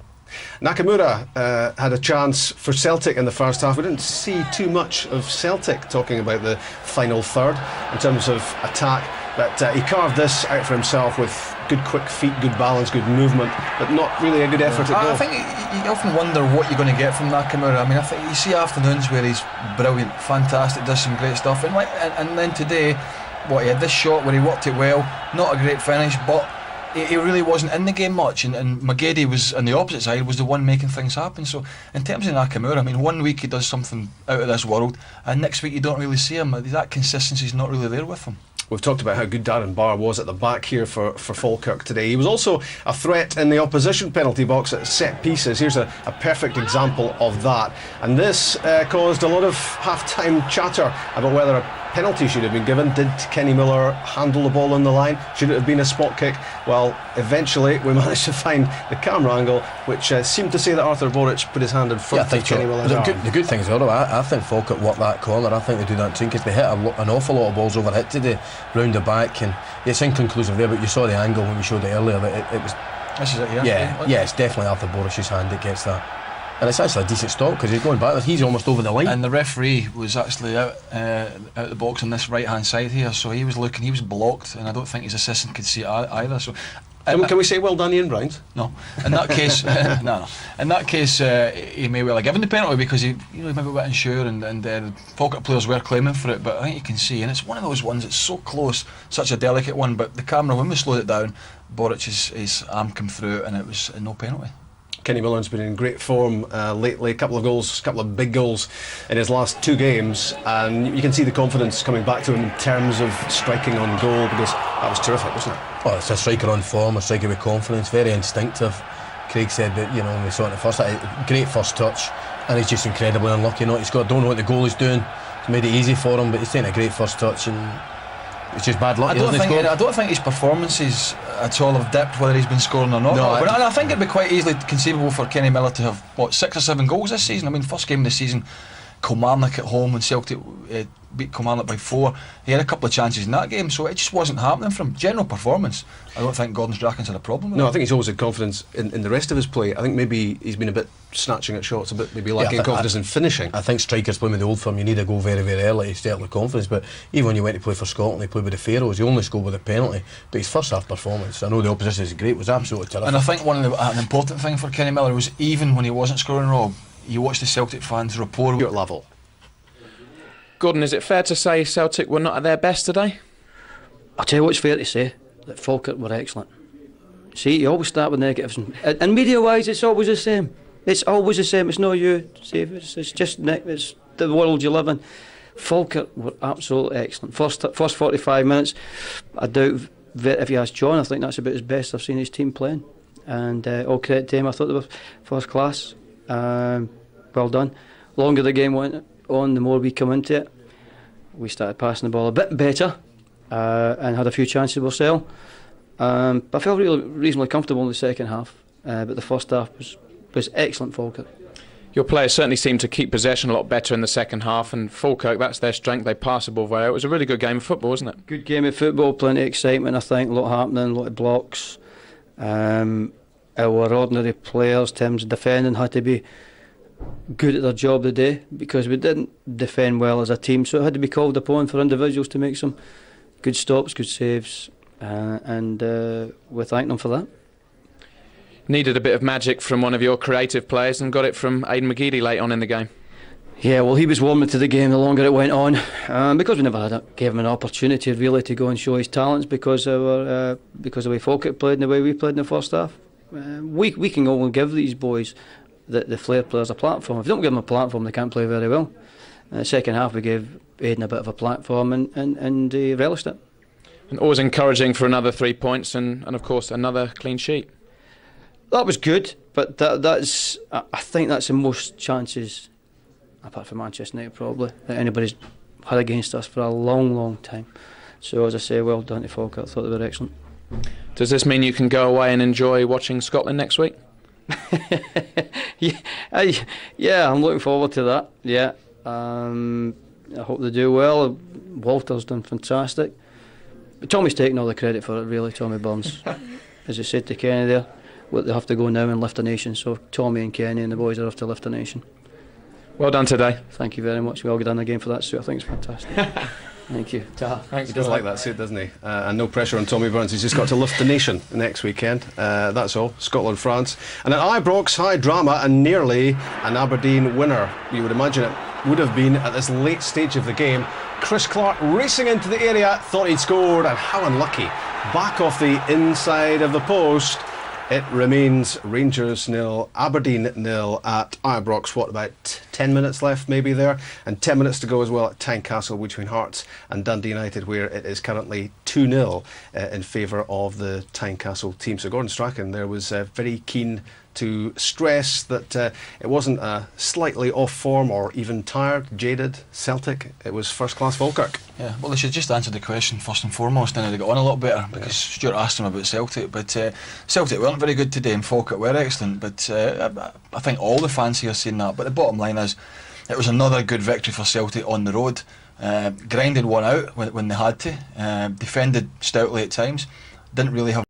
Nakamura had a chance for Celtic in the first half. We didn't see too much of Celtic talking about the final third in terms of attack, but he carved this out for himself with good quick feet, good balance, good movement, but not really a good effort at goal. I think you often wonder what you're going to get from Nakamura. I mean, I think you see afternoons where he's brilliant, fantastic, does some great stuff, and then today, he had this shot where he worked it well, not a great finish, but he really wasn't in the game much, and McGeady was on the opposite side, was the one making things happen. So in terms of Nakamura, I mean, one week he does something out of this world, and next week you don't really see him. That consistency is not really there with him. We've talked about how good Darren Barr was at the back here for Falkirk today. He was also a threat in the opposition penalty box at set pieces. Here's a perfect example of that. And this caused a lot of half-time chatter about whether a penalty should have been given. Did Kenny Miller handle the ball on the line? Should it have been a spot kick? Well, eventually we managed to find the camera angle, which seemed to say that Arthur Boric put his hand in front of Kenny Miller's arm. The good thing is, I think Falkirk worked that corner. I think they do that too, because they hit an awful lot of balls overhit today, round the back, and it's inconclusive there, but you saw the angle when we showed it earlier, that it was... This is it, yeah, it's definitely Arthur Boric's hand that gets that. And it's actually a decent stop, because he's going back, he's almost over the line. And the referee was actually out the box on this right hand side here, so he was looking, he was blocked, and I don't think his assistant could see it either. So can we say well done, Ian Brown? No, in that case, no. In that case, he may well have given the penalty, because he maybe a bit unsure, and the Falkirk players were claiming for it. But I think you can see, and it's one of those ones that's so close, such a delicate one. But the camera, when we slowed it down, Boric's arm came through, and it was no penalty. Kenny Miller's been in great form lately, a couple of big goals in his last 2 games, and you can see the confidence coming back to him in terms of striking on goal, because that was terrific, wasn't it? Well, it's a striker on form, a striker with confidence, very instinctive. Craig said that, when we saw it in the first, great first touch, and he's just incredibly unlucky. Don't know what the goal is doing. It's made it easy for him, but he's taking a great first touch, and it's just bad luck. I don't think his performances at all have dipped, whether he's been scoring or not. But I think it'd be quite easily conceivable for Kenny Miller to have 6 or 7 goals this season. I mean, first game of the season, Kilmarnock at home, when Celtic beat Kilmarnock by 4, he had a couple of chances in that game, so it just wasn't happening from general performance. I don't think Gordon Strachan's had a problem with No, that. I think he's always had confidence in the rest of his play. I think maybe he's been a bit snatching at shots, a bit maybe lacking confidence in finishing. I think strikers playing with the old firm, you need to go very, very early to start with confidence. But even when you went to play for Scotland, he played with the Faroes, he only scored with a penalty. But his first half performance, I know the opposition is great, was absolutely terrific. And I think an important thing for Kenny Miller was, even when he wasn't scoring, Rob, you watched the Celtic fans rapport at level. Gordon, is it fair to say Celtic were not at their best today? I'll tell you what's fair to say, that Falkirk were excellent. See, you always start with negatives, and media-wise it's always the same. It's always the same, it's not you, Steve, it's just it's the world you live in. Falkirk were absolutely excellent. First 45 minutes, I doubt, if you ask John, I think that's about as best I've seen his team playing. And all credit to him, I thought they were first class. Well done. Longer the game went on, the more we come into it, we started passing the ball a bit better, and had a few chances ourselves. But I felt reasonably comfortable in the second half, but the first half was excellent. Falkirk. Your players certainly seemed to keep possession a lot better in the second half, and Falkirk, that's their strength, they pass the ball well. It was a really good game of football, wasn't it? Good game of football, plenty of excitement, I think, a lot happening, a lot of blocks. Our ordinary players, in terms of defending, had to be good at their job today, because we didn't defend well as a team, so it had to be called upon for individuals to make some good stops, good saves, and we thank them for that. Needed a bit of magic from one of your creative players, and got it from Aidan McGeady late on in the game. Yeah, well, he was warming to the game the longer it went on, because we never gave him an opportunity really to go and show his talents, because of the way Falkirk played and the way we played in the first half. We can only give these boys, the flair players, a platform. If you don't give them a platform, they can't play very well. Second half we gave Aidan a bit of a platform and he relished it. And always encouraging for another 3 points and of course another clean sheet. That was good, but that's I think that's the most chances, apart from Manchester United probably, that anybody's had against us for a long time. So as I say, well done to Falkirk. I thought they were excellent. Does this mean you can go away and enjoy watching Scotland next week? Yeah, I'm looking forward to that. Yeah, I hope they do well. Walter's done fantastic. But Tommy's taking all the credit for it, really, Tommy Burns. As I said to Kenny there, they have to go now and lift a nation. So Tommy and Kenny and the boys are off to lift a nation. Well done today. Thank you very much. We all get done again for that suit. I think it's fantastic. Thank you. Thanks. He does like that suit, doesn't he? And no pressure on Tommy Burns. He's just got to lift the nation next weekend. That's all. Scotland, France. And at Ibrox, high drama and nearly an Aberdeen winner. You would imagine it would have been at this late stage of the game. Chris Clark racing into the area, thought he'd scored, and how unlucky. Back off the inside of the post. It remains Rangers 0, Aberdeen 0 at Ibrox. What, about 10 minutes left maybe there? And 10 minutes to go as well at Tynecastle between Hearts and Dundee United, where it is currently 2-0 in favour of the Tynecastle team. So Gordon Strachan there was very keen to stress that it wasn't a slightly off form or even tired, jaded Celtic. It was first-class Falkirk. Yeah, well, they should just answer the question first and foremost, and they got on a lot better because Stuart asked them about Celtic. But Celtic weren't very good today, and Falkirk were excellent. But I think all the fans here are saying that. But the bottom line is, it was another good victory for Celtic on the road. Grinded one out when they had to. Defended stoutly at times. Didn't really have